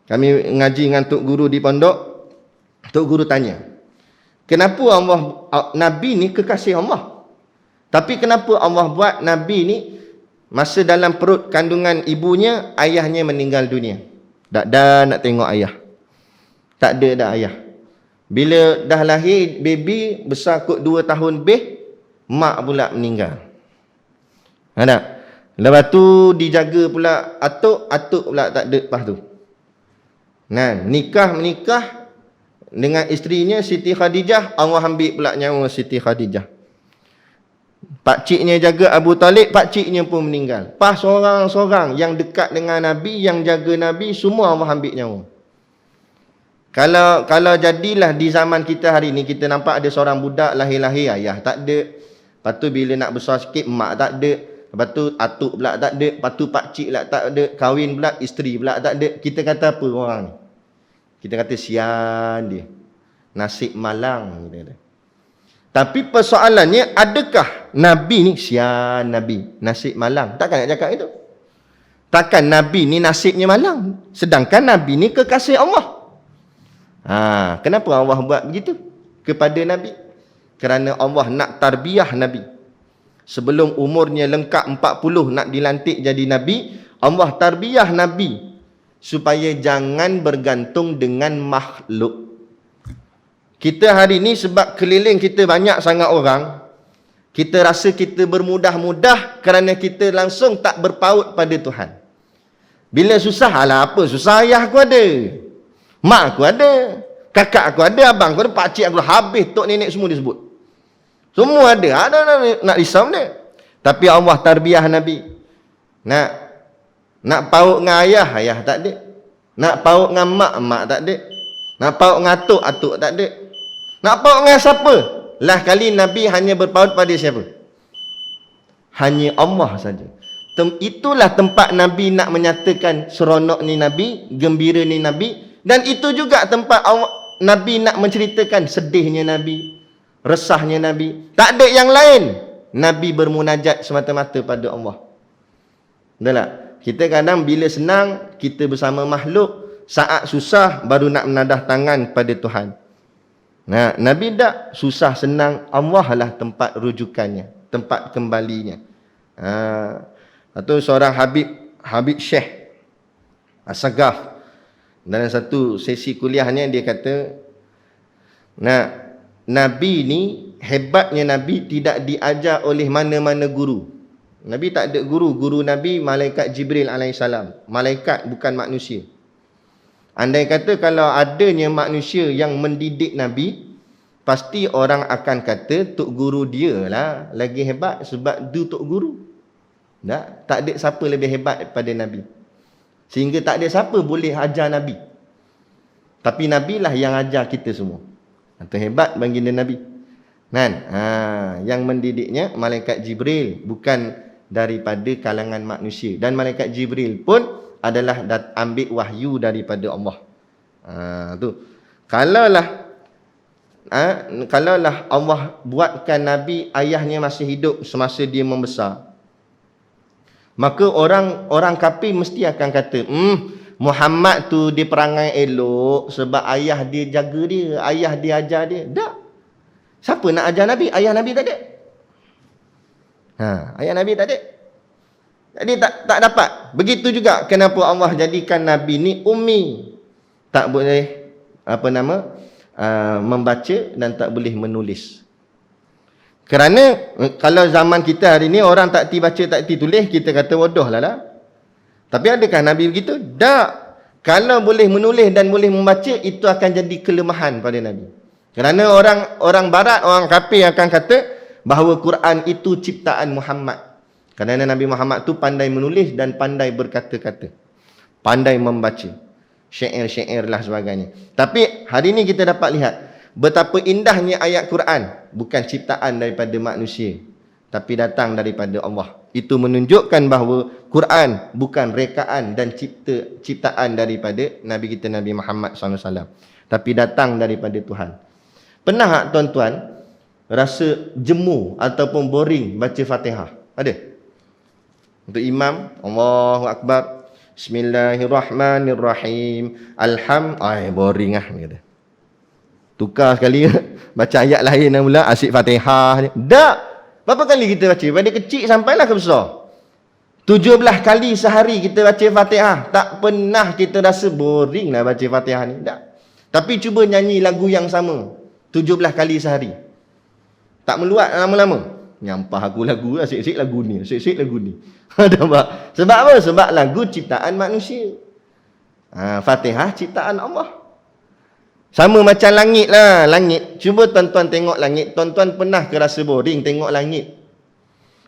Kami ngaji dengan Tok Guru di pondok. Tok Guru tanya, kenapa Nabi ni kekasih Allah? Tapi kenapa Allah buat Nabi ni masa dalam perut kandungan ibunya, ayahnya meninggal dunia? Tak ada nak tengok ayah. Tak ada dah ayah. Bila dah lahir, baby besar kot 2 tahun lebih, mak pula meninggal. Ada. Lepas tu dijaga pula atuk pula tak ada lepas tu. Menikah dengan isterinya Siti Khadijah, Allah ambil pula nyawa Siti Khadijah. Pakciknya jaga Abu Talib, pakciknya pun meninggal. Pas seorang-seorang yang dekat dengan Nabi, yang jaga Nabi, semua Allah ambil nyawa. Kalau jadilah di zaman kita hari ni, kita nampak ada seorang budak lahir-lahir, ayah tak ada. Lepas tu bila nak besar sikit, mak tak ada. Lepas tu atuk pula tak ada. Lepas tu pakcik pula tak ada. Kahwin pula, isteri pula tak ada. Kita kata apa orang ni? Kita kata sian dia. Nasib malang. Kita kata. Tapi persoalannya, adakah Nabi ni sian Nabi, nasib malang? Takkan nak cakap itu. Takkan Nabi ni nasibnya malang, sedangkan Nabi ni kekasih Allah. Kenapa Allah buat begitu kepada Nabi? Kerana Allah nak tarbiyah Nabi. Sebelum umurnya lengkap 40 nak dilantik jadi Nabi, Allah tarbiyah Nabi supaya jangan bergantung dengan makhluk. Kita hari ni sebab keliling kita banyak sangat orang, kita rasa kita bermudah-mudah kerana kita langsung tak berpaut pada Tuhan. Bila susah, alah apa, susah ayah aku ada, mak aku ada, kakak aku ada, abang aku ada, pakcik aku ada, habis tok nenek semua disebut. Semua ada nak risau dia. Tapi Allah tarbiyah Nabi. Nak paut dengan ayah, ayah tak ada. Nak paut dengan mak tak ada. Nak paut dengan atuk tak ada. Nak paut dengan siapa? Lah kali Nabi hanya berpaut pada siapa? Hanya Allah saja. Itulah tempat Nabi nak menyatakan seronok ni Nabi, gembira ni Nabi. Dan itu juga tempat Nabi nak menceritakan sedihnya Nabi, resahnya Nabi. Tak ada yang lain. Nabi bermunajat semata-mata pada Allah. Betul tak? Kita kadang bila senang, kita bersama makhluk. Saat susah, baru nak menadah tangan pada Tuhan. Nah, Nabi tak, susah senang, Allah lah tempat rujukannya, tempat kembalinya. Atau seorang Habib Syekh As-Sagaf, dalam satu sesi kuliahnya dia kata, Nabi ni, hebatnya Nabi tidak diajar oleh mana-mana guru. Nabi tak ada guru. Guru Nabi malaikat Jibril alaihissalam. Malaikat, bukan manusia. Andai kata kalau adanya manusia yang mendidik Nabi, pasti orang akan kata tok guru dia lah lagi hebat sebab dia tok guru. Tak ada siapa lebih hebat daripada Nabi. Sehingga tak ada siapa boleh ajar Nabi. Tapi Nabi lah yang ajar kita semua. Itu hebat baginda Nabi. Yang mendidiknya malaikat Jibril, bukan daripada kalangan manusia. Dan malaikat Jibril pun adalah ambil wahyu daripada Allah. Tu. Kalaulah Allah buatkan Nabi ayahnya masih hidup semasa dia membesar, maka orang kafir mesti akan kata, Muhammad tu dia perangai elok sebab ayah dia jaga dia, ayah dia ajar dia. Tak. Siapa nak ajar Nabi? Ayah Nabi tak ada. Ayah Nabi tak ada. Jadi tak dapat. Begitu juga kenapa Allah jadikan Nabi ni ummi. Tak boleh membaca dan tak boleh menulis. Kerana kalau zaman kita hari ni orang tak ti baca tak ti tulis, kita kata bodoh lah. Tapi adakah Nabi begitu? Tak. Kalau boleh menulis dan boleh membaca, itu akan jadi kelemahan pada Nabi. Kerana orang barat, orang kafir akan kata bahawa Quran itu ciptaan Muhammad. Kerana Nabi Muhammad tu pandai menulis dan pandai berkata-kata, pandai membaca syair-syair lah sebagainya. Tapi hari ni kita dapat lihat betapa indahnya ayat Quran, bukan ciptaan daripada manusia, tapi datang daripada Allah. Itu menunjukkan bahawa Quran bukan rekaan dan ciptaan daripada Nabi kita Nabi Muhammad SAW, tapi datang daripada Tuhan. Pernah tak tuan-tuan rasa jemu ataupun boring baca Fatihah? Ada? Untuk imam, Allahu Akbar, Bismillahirrahmanirrahim, boring lah kata. Tukar sekali baca ayat lain pula, asyik Fatihah. Tak. Berapa kali kita baca? Pada kecil sampailah ke besar. 17 kali sehari kita baca Fatihah. Tak pernah kita rasa boring lah baca Fatihah ni. Tak. Tapi cuba nyanyi lagu yang sama 17 kali sehari. Tak meluat lama-lama. Nyampah aku lagu, asyik-asyik lagu ni, asyik-asyik lagu ni. Sebab apa? Sebab lagu ciptaan manusia. Fatihah ciptaan Allah. Sama macam langit lah. Langit. Cuba tuan-tuan tengok langit. Tuan-tuan pernah ke rasa boring tengok langit?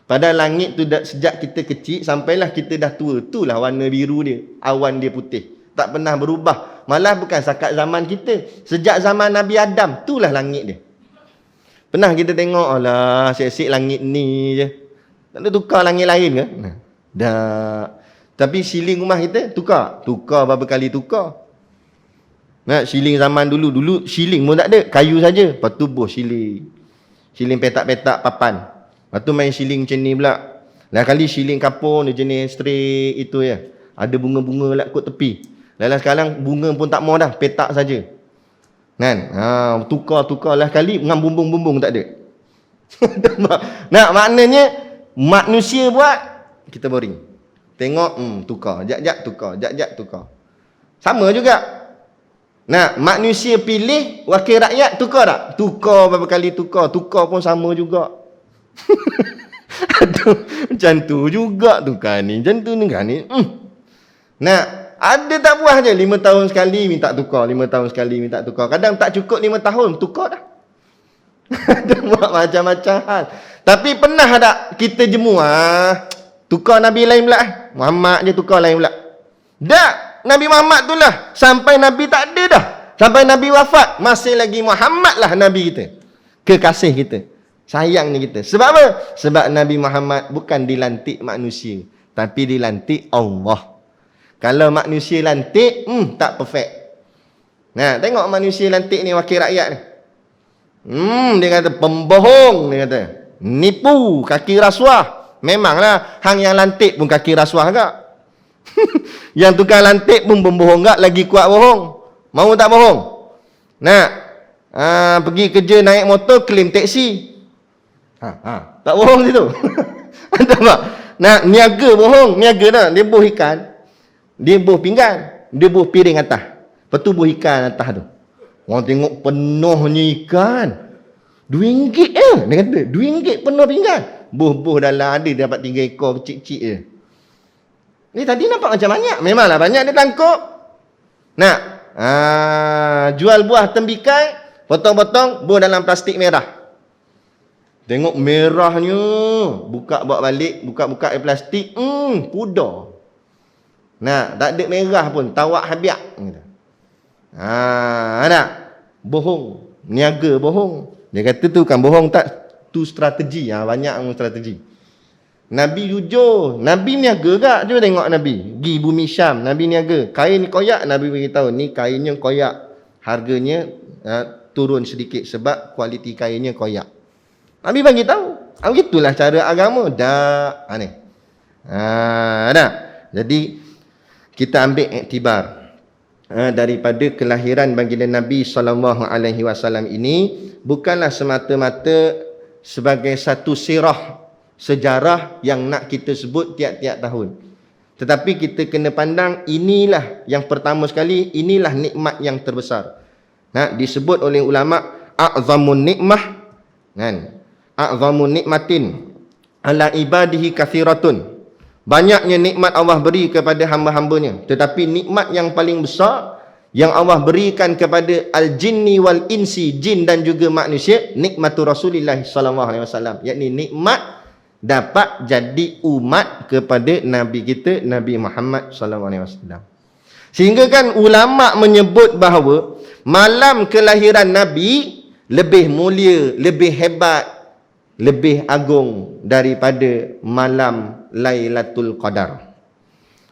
Padahal langit tu sejak kita kecil sampailah kita dah tua, itulah warna biru dia. Awan dia putih. Tak pernah berubah. Malah bukan setakat zaman kita. Sejak zaman Nabi Adam, itulah langit dia. Pernah kita tengok, alah, asyik-asyik langit ni je. Tak ada tukar langit lain ke? Tak. Tapi siling rumah kita, tukar. Tukar berapa kali tukar. Siling zaman dulu siling pun tak ada. Kayu saja. Lepas tu boh siling. Siling petak-petak papan. Lepas tu main siling macam ni pula. Lain kali siling kapur ni jenis straight itu ya. Ada bunga-bunga lah kot tepi. Lain sekarang bunga pun tak mau dah. Petak saja. Kan? Tukar-tukar lah kali dengan bumbung-bumbung tak ada. Maknanya Manusia buat, kita boring. Tengok, tukar. Jap-jap tukar. Jap-jap tukar. Sama juga. Nah, manusia pilih, wakil rakyat tukar tak? Tukar berapa kali tukar. Tukar pun sama juga. Aduh, macam tu juga tukar ni. Macam tu ni. Nah, ada tak puas je 5 tahun sekali minta tukar. 5 tahun sekali minta tukar. Kadang tak cukup 5 tahun, tukar dah. Ada buat macam-macam hal. Tapi pernah tak kita jemu tukar Nabi lain pula. Muhammad je tukar lain pula. Tak, Nabi Muhammad tu lah. Sampai Nabi tak ada dah. Sampai Nabi wafat, masih lagi Muhammad lah Nabi kita. Kekasih kita. Sayangnya kita. Sebab apa? Sebab Nabi Muhammad bukan dilantik manusia, tapi dilantik Allah. Kalau manusia lantik, tak perfect. Nah, tengok manusia lantik ni, wakil rakyat ni. Dia kata pembohong, dia kata. Nipu, kaki rasuah. Memanglah hang yang lantik pun kaki rasuah agak. Yang tukang lantik pun pembohong agak, lagi kuat bohong. Mau tak bohong? Nah, pergi kerja naik motor, claim taksi. Tak bohong situ. Ada tak? Nah, niaga bohong, niaga dah. Dia buh ikan, dia buh pinggan, dia buh piring atas. Lepas tu buh ikan atas tu. Orang tengok penuhnya ikan. RM2 Dia kata, RM2 penuh pinggan. Buh-buh dalam ada dapat 3 ekor kecil-kecil je. Ni tadi nampak macam banyak. Memanglah banyak dia tangkap. Nah, jual buah tembikai, potong-potong, buah dalam plastik merah. Tengok merahnya. Buka bawa balik, buka-buka air plastik. Pudar. Nah, tak ada merah pun. Tawak habiak. Nak. Bohong. Niaga bohong. Dia kata tu kan bohong tak? Tu strategi. Banyak strategi. Nabi jujur. Nabi niaga tak? Cuba tengok Nabi. Pergi bumi Syam. Nabi niaga. Kain koyak. Nabi beritahu. Ni kainnya koyak. Harganya turun sedikit. Sebab kualiti kainnya koyak. Nabi bagi tahu. Begitulah cara agama. Dah. Ni. Dah. Jadi kita ambil iktibar daripada kelahiran baginda Nabi SAW ini bukanlah semata-mata sebagai satu sirah sejarah yang nak kita sebut tiap-tiap tahun. Tetapi kita kena pandang inilah yang pertama sekali, inilah nikmat yang terbesar. Disebut oleh ulama a'zamun nikmah, kan? A'zamun nikmatin ala ibadihi kathiratun. Banyaknya nikmat Allah beri kepada hamba-hambanya, tetapi nikmat yang paling besar yang Allah berikan kepada al-jinni wal insi, jin dan juga manusia, nikmatu Rasulullah sallallahu alaihi wasallam, yakni nikmat dapat jadi umat kepada nabi kita Nabi Muhammad sallallahu alaihi wasallam. Sehingga kan ulama menyebut bahawa malam kelahiran nabi lebih mulia, lebih hebat, lebih agung daripada malam Lailatul Qadar.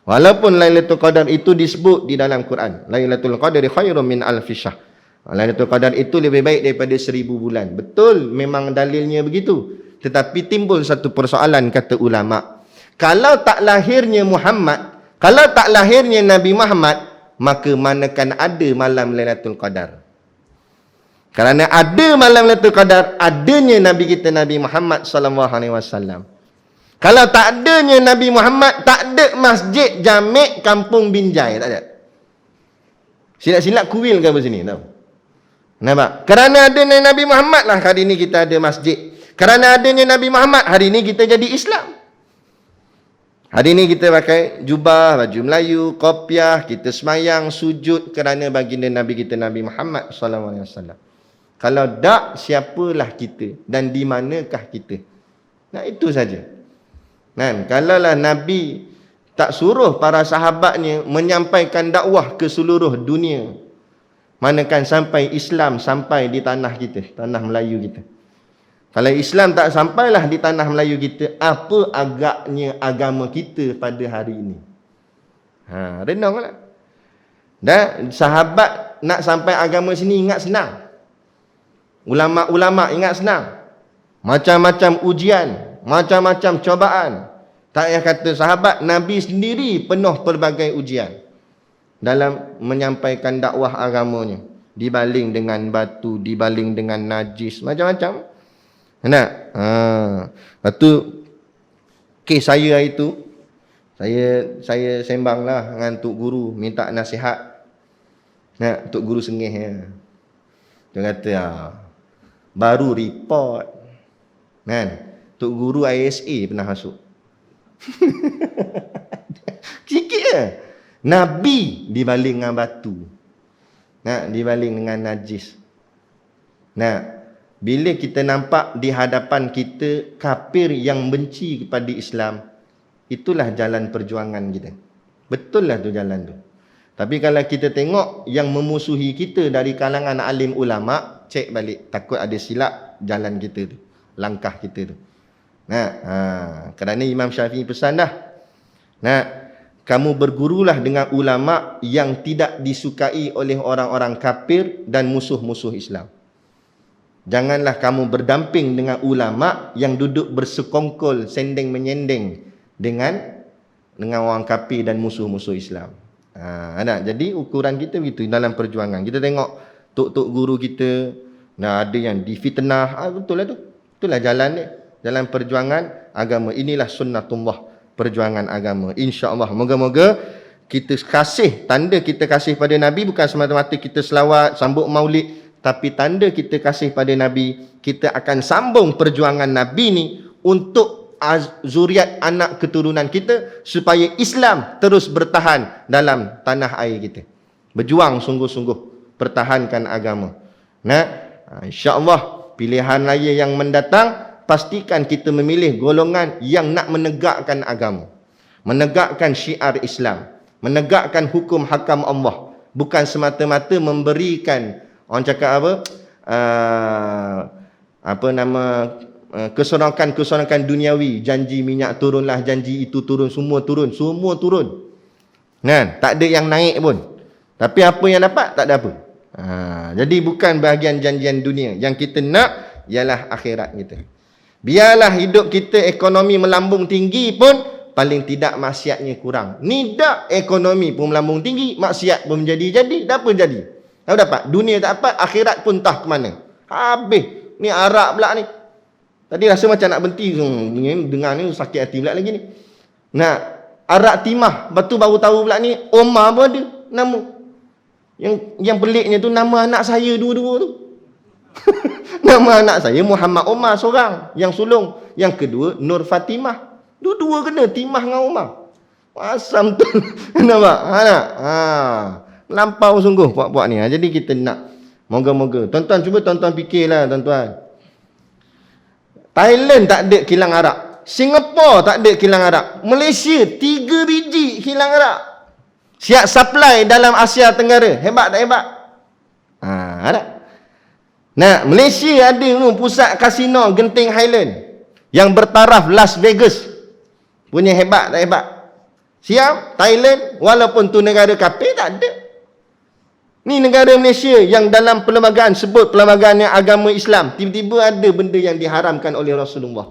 Walaupun Lailatul Qadar itu disebut di dalam Quran, Lailatul Qadari khairum min alfi syahr. Lailatul Qadar itu lebih baik daripada 1000 bulan. Betul, memang dalilnya begitu. Tetapi timbul satu persoalan, kata ulama. Kalau tak lahirnya Muhammad, kalau tak lahirnya Nabi Muhammad, maka manakan ada malam Lailatul Qadar? Kerana ada malam Lailatul Qadar, adanya Nabi kita Nabi Muhammad sallallahu alaihi wasallam. Kalau tak adanya Nabi Muhammad, tak ada masjid Jamek Kampung Binjai, tak ada. Silap-silap kuil ke apa sini, tahu? Nampak? Kerana adanya Nabi Muhammad lah hari ini kita ada masjid. Kerana adanya Nabi Muhammad, hari ini kita jadi Islam. Hari ini kita pakai jubah, baju Melayu, kopiah, kita semayang, sujud kerana baginda Nabi kita Nabi Muhammad sallallahu alaihi wasallam. Kalau tak, siapalah kita dan di manakah kita? Nah, itu saja. Kalaulah Nabi tak suruh para sahabatnya menyampaikan dakwah ke seluruh dunia, manakan sampai Islam sampai di tanah kita, tanah Melayu kita. Kalau Islam tak sampailah di tanah Melayu kita, apa agaknya agama kita pada hari ini? Renunglah. Dan sahabat nak sampai agama sini ingat senang. Ulama-ulama ingat senang. Macam-macam ujian, macam-macam cobaan. Tak payah kata sahabat, Nabi sendiri penuh pelbagai ujian dalam menyampaikan dakwah agamanya. Dibaling dengan batu, dibaling dengan najis, macam-macam. Lepas tu Kes saya itu, saya sembanglah dengan Tok Guru, minta nasihat. Tok Guru sengih ya. Dia kata, baru report. Tok Guru ISA pernah masuk. Sikit je. Nabi dibaling dengan batu. Dibaling dengan najis. Bila kita nampak di hadapan kita kafir yang benci kepada Islam, itulah jalan perjuangan kita. Betul lah tu jalan tu. Tapi kalau kita tengok yang memusuhi kita dari kalangan alim ulama, cek balik, takut ada silap jalan kita tu, langkah kita tu. Kerana Imam Syafi'i pesan dah. Kamu bergurulah dengan ulama yang tidak disukai oleh orang-orang kafir dan musuh-musuh Islam. Janganlah kamu berdamping dengan ulama yang duduk bersekongkol, sendeng menyendeng dengan orang kafir dan musuh-musuh Islam. Jadi ukuran kita begitu dalam perjuangan. Kita tengok tok-tok guru kita, ada yang difitnah. Betul lah tu. Itulah jalan dia. Jalan perjuangan agama. Inilah sunnatullah, perjuangan agama. InsyaAllah. Moga-moga kita kasih, tanda kita kasih pada Nabi bukan semata-mata kita selawat, sambut maulid. Tapi tanda kita kasih pada Nabi, kita akan sambung perjuangan Nabi ni untuk zuriat anak keturunan kita supaya Islam terus bertahan dalam tanah air kita. Berjuang sungguh-sungguh pertahankan agama. InsyaAllah pilihan raya yang mendatang, pastikan kita memilih golongan yang nak menegakkan agama, menegakkan syiar Islam, menegakkan hukum hakam Allah, bukan semata-mata memberikan, orang cakap keserokan-keserokan duniawi, janji minyak turunlah, janji itu turun, semua turun. Tak ada yang naik pun. Tapi apa yang dapat? Tak ada apa. Jadi bukan bahagian janjian dunia. Yang kita nak ialah akhirat kita. Biarlah hidup kita ekonomi melambung tinggi pun, paling tidak maksiatnya kurang. Ni tak ekonomi pun melambung tinggi, maksiat pun menjadi-jadi. Tak apa jadi. Tahu dapat? Dunia tak dapat, akhirat pun entah ke mana. Habis. Ni Arab pula ni. Tadi rasa macam nak berhenti. Dengar ni sakit hati pula lagi ni. Arak timah. Lepas tu baru tahu pula ni, Omar pun ada nama. Yang peliknya tu, nama anak saya dua-dua tu. Nama anak saya Muhammad Omar seorang, yang sulung. Yang kedua Nur Fatimah. Dua-dua kena Timah dengan Omar. Asam tu. Nampak? Lampau sungguh puak-puak ni. Jadi kita nak, moga-moga. Tuan-tuan cuba tuan-tuan fikirlah tuan-tuan. Thailand tak ada kilang arak. Singapura tak ada kilang arak. Malaysia 3 biji kilang arak. Siap supply dalam Asia Tenggara. Hebat tak hebat? Ada. Malaysia ada pusat kasino Genting Highland yang bertaraf Las Vegas. Punya hebat tak hebat? Siap? Thailand walaupun tu negara kafir tak ada. Ni negara Malaysia yang dalam perlembagaan sebut perlembagaan yang agama Islam, tiba-tiba ada benda yang diharamkan oleh Rasulullah.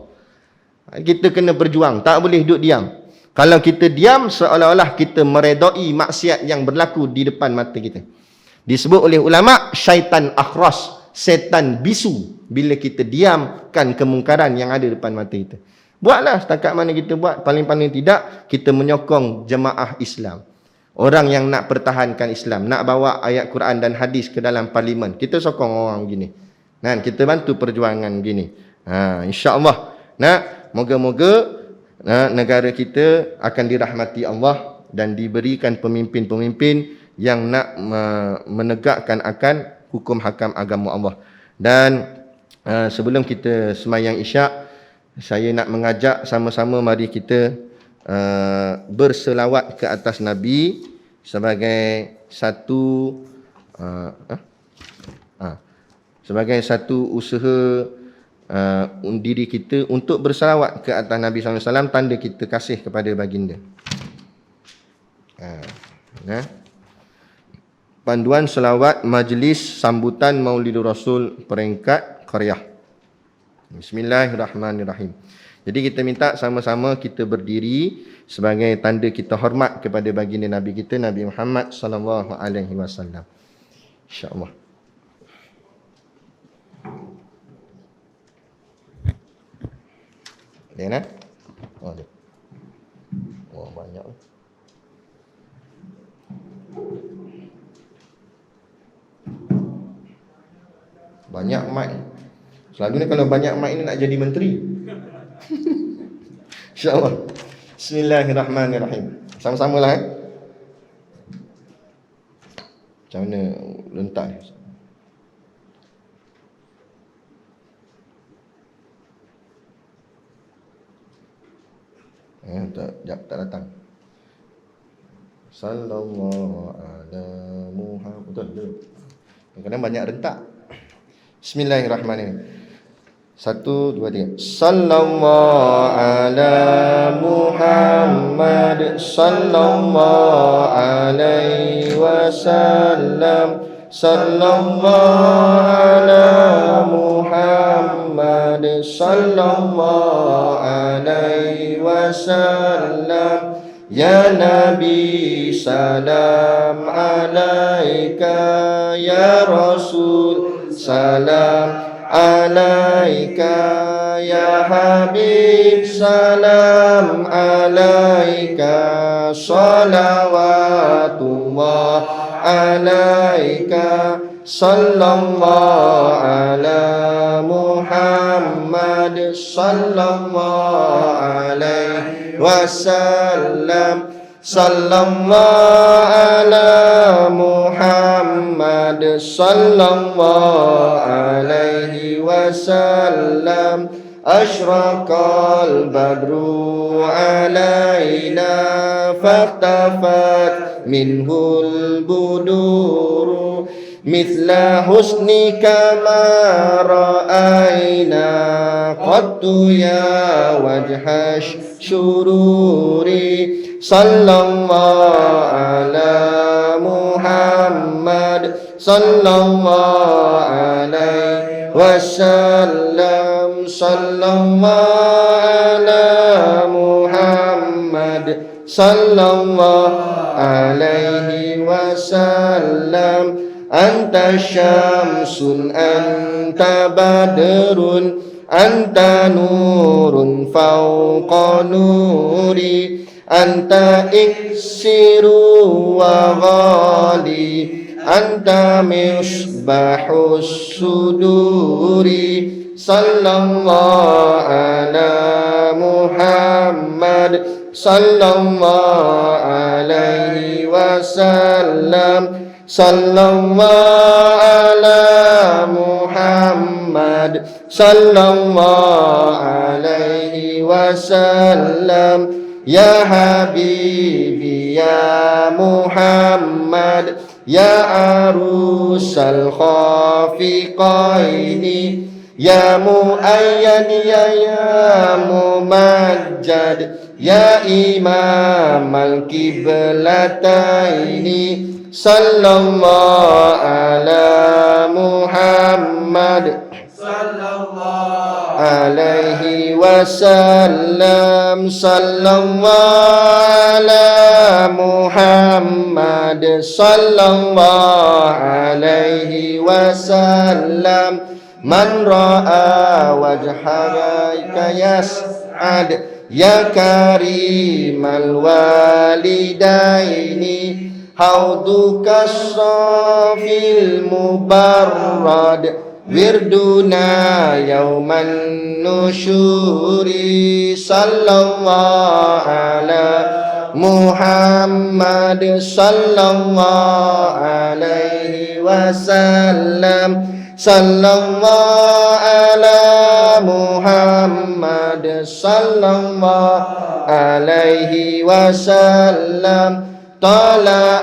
Kita kena berjuang, tak boleh duduk diam. Kalau kita diam, seolah-olah kita meredai maksiat yang berlaku di depan mata kita. Disebut oleh ulama syaitan akhras, setan bisu bila kita diamkan kemungkaran yang ada depan mata kita. Buatlah setakat mana kita buat. Paling-paling tidak kita menyokong jemaah Islam. Orang yang nak pertahankan Islam, nak bawa ayat Quran dan hadis ke dalam parlimen, kita sokong orang gini. Kita bantu perjuangan gini. InsyaAllah. Moga-moga negara kita akan dirahmati Allah dan diberikan pemimpin-pemimpin yang nak menegakkan akan hukum hakam agama Allah. Dan sebelum kita semayang Isyak, saya nak mengajak sama-sama mari kita berselawat ke atas Nabi sebagai satu usaha diri kita untuk berselawat ke atas Nabi SAW, tanda kita kasih kepada baginda. Panduan selawat majlis sambutan Maulidur Rasul peringkat qaryah. Bismillahirrahmanirrahim. Jadi kita minta sama-sama kita berdiri sebagai tanda kita hormat kepada baginda Nabi kita, Nabi Muhammad sallallahu alaihi wasallam. Insya-Allah. Ada nak? Oh, ada. Banyak. Banyak mic. Selalunya kalau banyak mic ni nak jadi menteri. InsyaAllah. Bismillahirrahmanirrahim. Sama-sama lah Macam mana letak ni? Tak datang. Sallallahu ala Muhammad. Betul. Kadang-kadang banyak rentak. Bismillahirrahmanirrahim. 1, 2, 3. Sallallahu ala Muhammad sallallahu alaihi wasallam. Sallallahu ala Muhammad sallallahu alaihi wasallam. Ya Nabi salam alaika, ya Rasul salam alaika, ya Habib salam alaika, salawatullah alaika, sallallahu ala Muhammad sallallahu alaihi wasallam. Sallallahu ala Muhammad sallallahu alaihi wasallam. Ashraqal badru alaina faktafat minhul buduru mithla husnika ma ra'ayna qattu ya wajhash syururi. Sallallahu ala Muhammad sallallahu alaihi wasallam. Sallallahu ala Muhammad sallallahu alaihi wasallam. Anta syamsun anta badrun anta nurun fawqa nuri. Anta iksiru wa ghali, anta misbahus suduri. Sallallahu ala Muhammad sallallahu alaihi wasallam. Sallallahu ala Muhammad sallallahu alaihi wasallam. Ya Habibi ya Muhammad, ya arusal khafiqaini, ya muayyan ya mumajjad, ya imam al-qiblataini. Sallallahu ala Muhammad sallallahu alaihi wasallam. Sallallahu ala Muhammad sallallahu alaihi wasallam. Man ra'a wajhaka yas'ad, ya karimal walidaini. Hauduka safil mubarrad, wirduna yauman nusyuri. Sallallahu ala Muhammad sallallahu alaihi wasallam. Sallallahu ala Muhammad sallallahu alaihi wasallam. Tala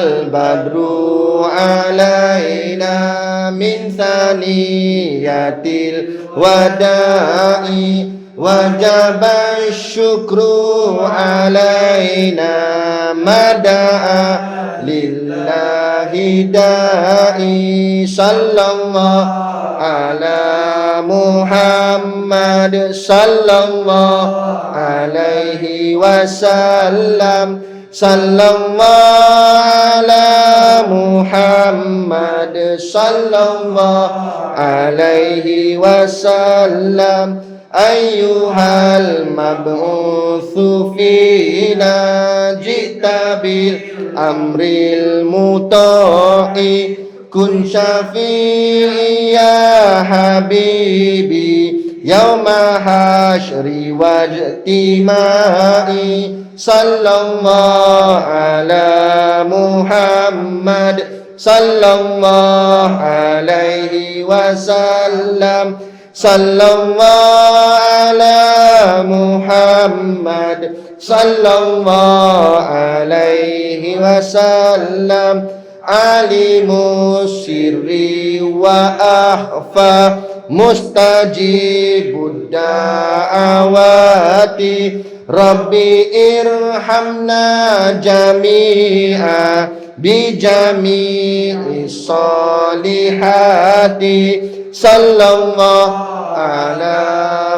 al-badru alaina min thaniyatil wada'i, wajaba syukru alaina mada'a lillahi da'i. Sallallahu ala Muhammad sallallahu alaihi wasallam. Sallallahu ala Muhammad sallallahu alaihi wasallam. أيها المبعوث فينا جئت بالأمر المطاع كن شفيعي يا حبيبي يوم حشر واجتماعي صلى الله على محمد صلى الله عليه وسلم صلى الله على محمد صلى الله عليه وسلم عليم السر وأخفى مستجيب الدعوات ربي ارحمنا جميعا بجميع الصالحات صلى الله على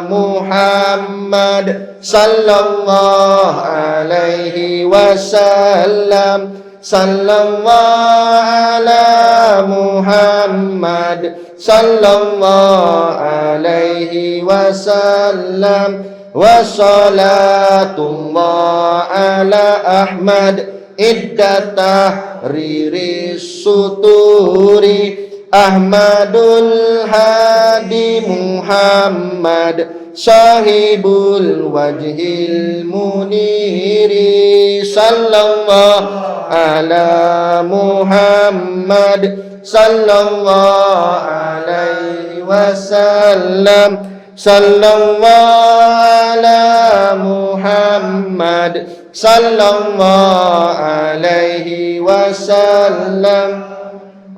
محمد صلى الله عليه وسلم صلى الله على محمد صلى الله عليه وسلم وصلاة الله على أحمد إدى تحرير السطور أحمد الهادي محمد صاحب الوجه المنير صلى الله على محمد صلى الله عليه وسلم صلى الله على محمد صلى الله عليه وسلم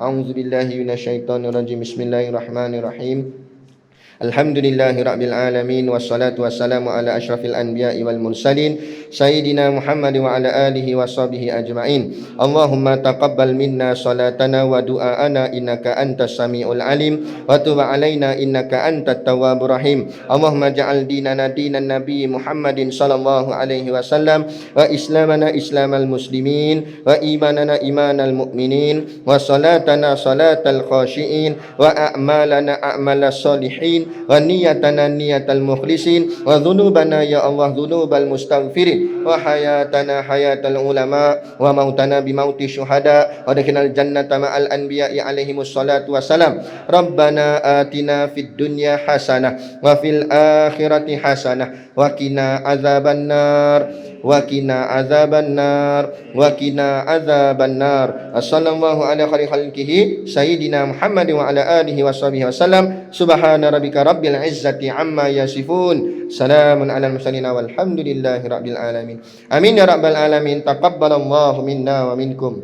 أعوذ بالله من الشيطان الرجيم بسم الله الرحمن الرحيم Alhamdulillahi Rabbil Alamin. Wassalatu wassalamu ala ashrafil anbiya'i wal mursalin Sayyidina Muhammad wa ala alihi wa sahbihi ajma'in. Allahumma taqabbal minna salatana wa du'aana innaka antas sami'ul alim wa tub alaina innaka antat tawwabur rahim. Allahumma ja'al dinana dinan nabi Muhammadin sallallahu alaihi wasallam wa islamana islamal muslimin wa imanana imanal mu'minin wa salatana salatal khashiin wa a'malana a'malas salihin wa niyatana niyatal mukhlisin wa dhunubana ya Allah dhunubal mustaghfirin wa hayatana hayatal ulama wa mautana bimauti syuhada wa dakhinal jannata ma'al anbiya'i alaihimus salatu wassalam. Rabbana atina fid dunya hasanah wa fil akhirati hasanah wa qina azabannar Wakina azabannar Wakina azabannar. Assalamualaikum ala khairi khalqihi Sayyidina Muhammad wa ala alihi wa sahbihi wasallam. Subhana rabbika rabbil izzati amma yasifun. Salamun ala mursalin walhamdulillahi rabbil alamin. Amin ya rabbal alamin. Taqabbalallahu minna wa minkum.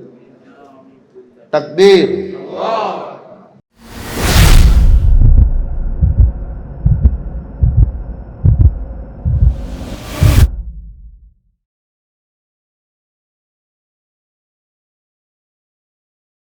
Takbir. Allah.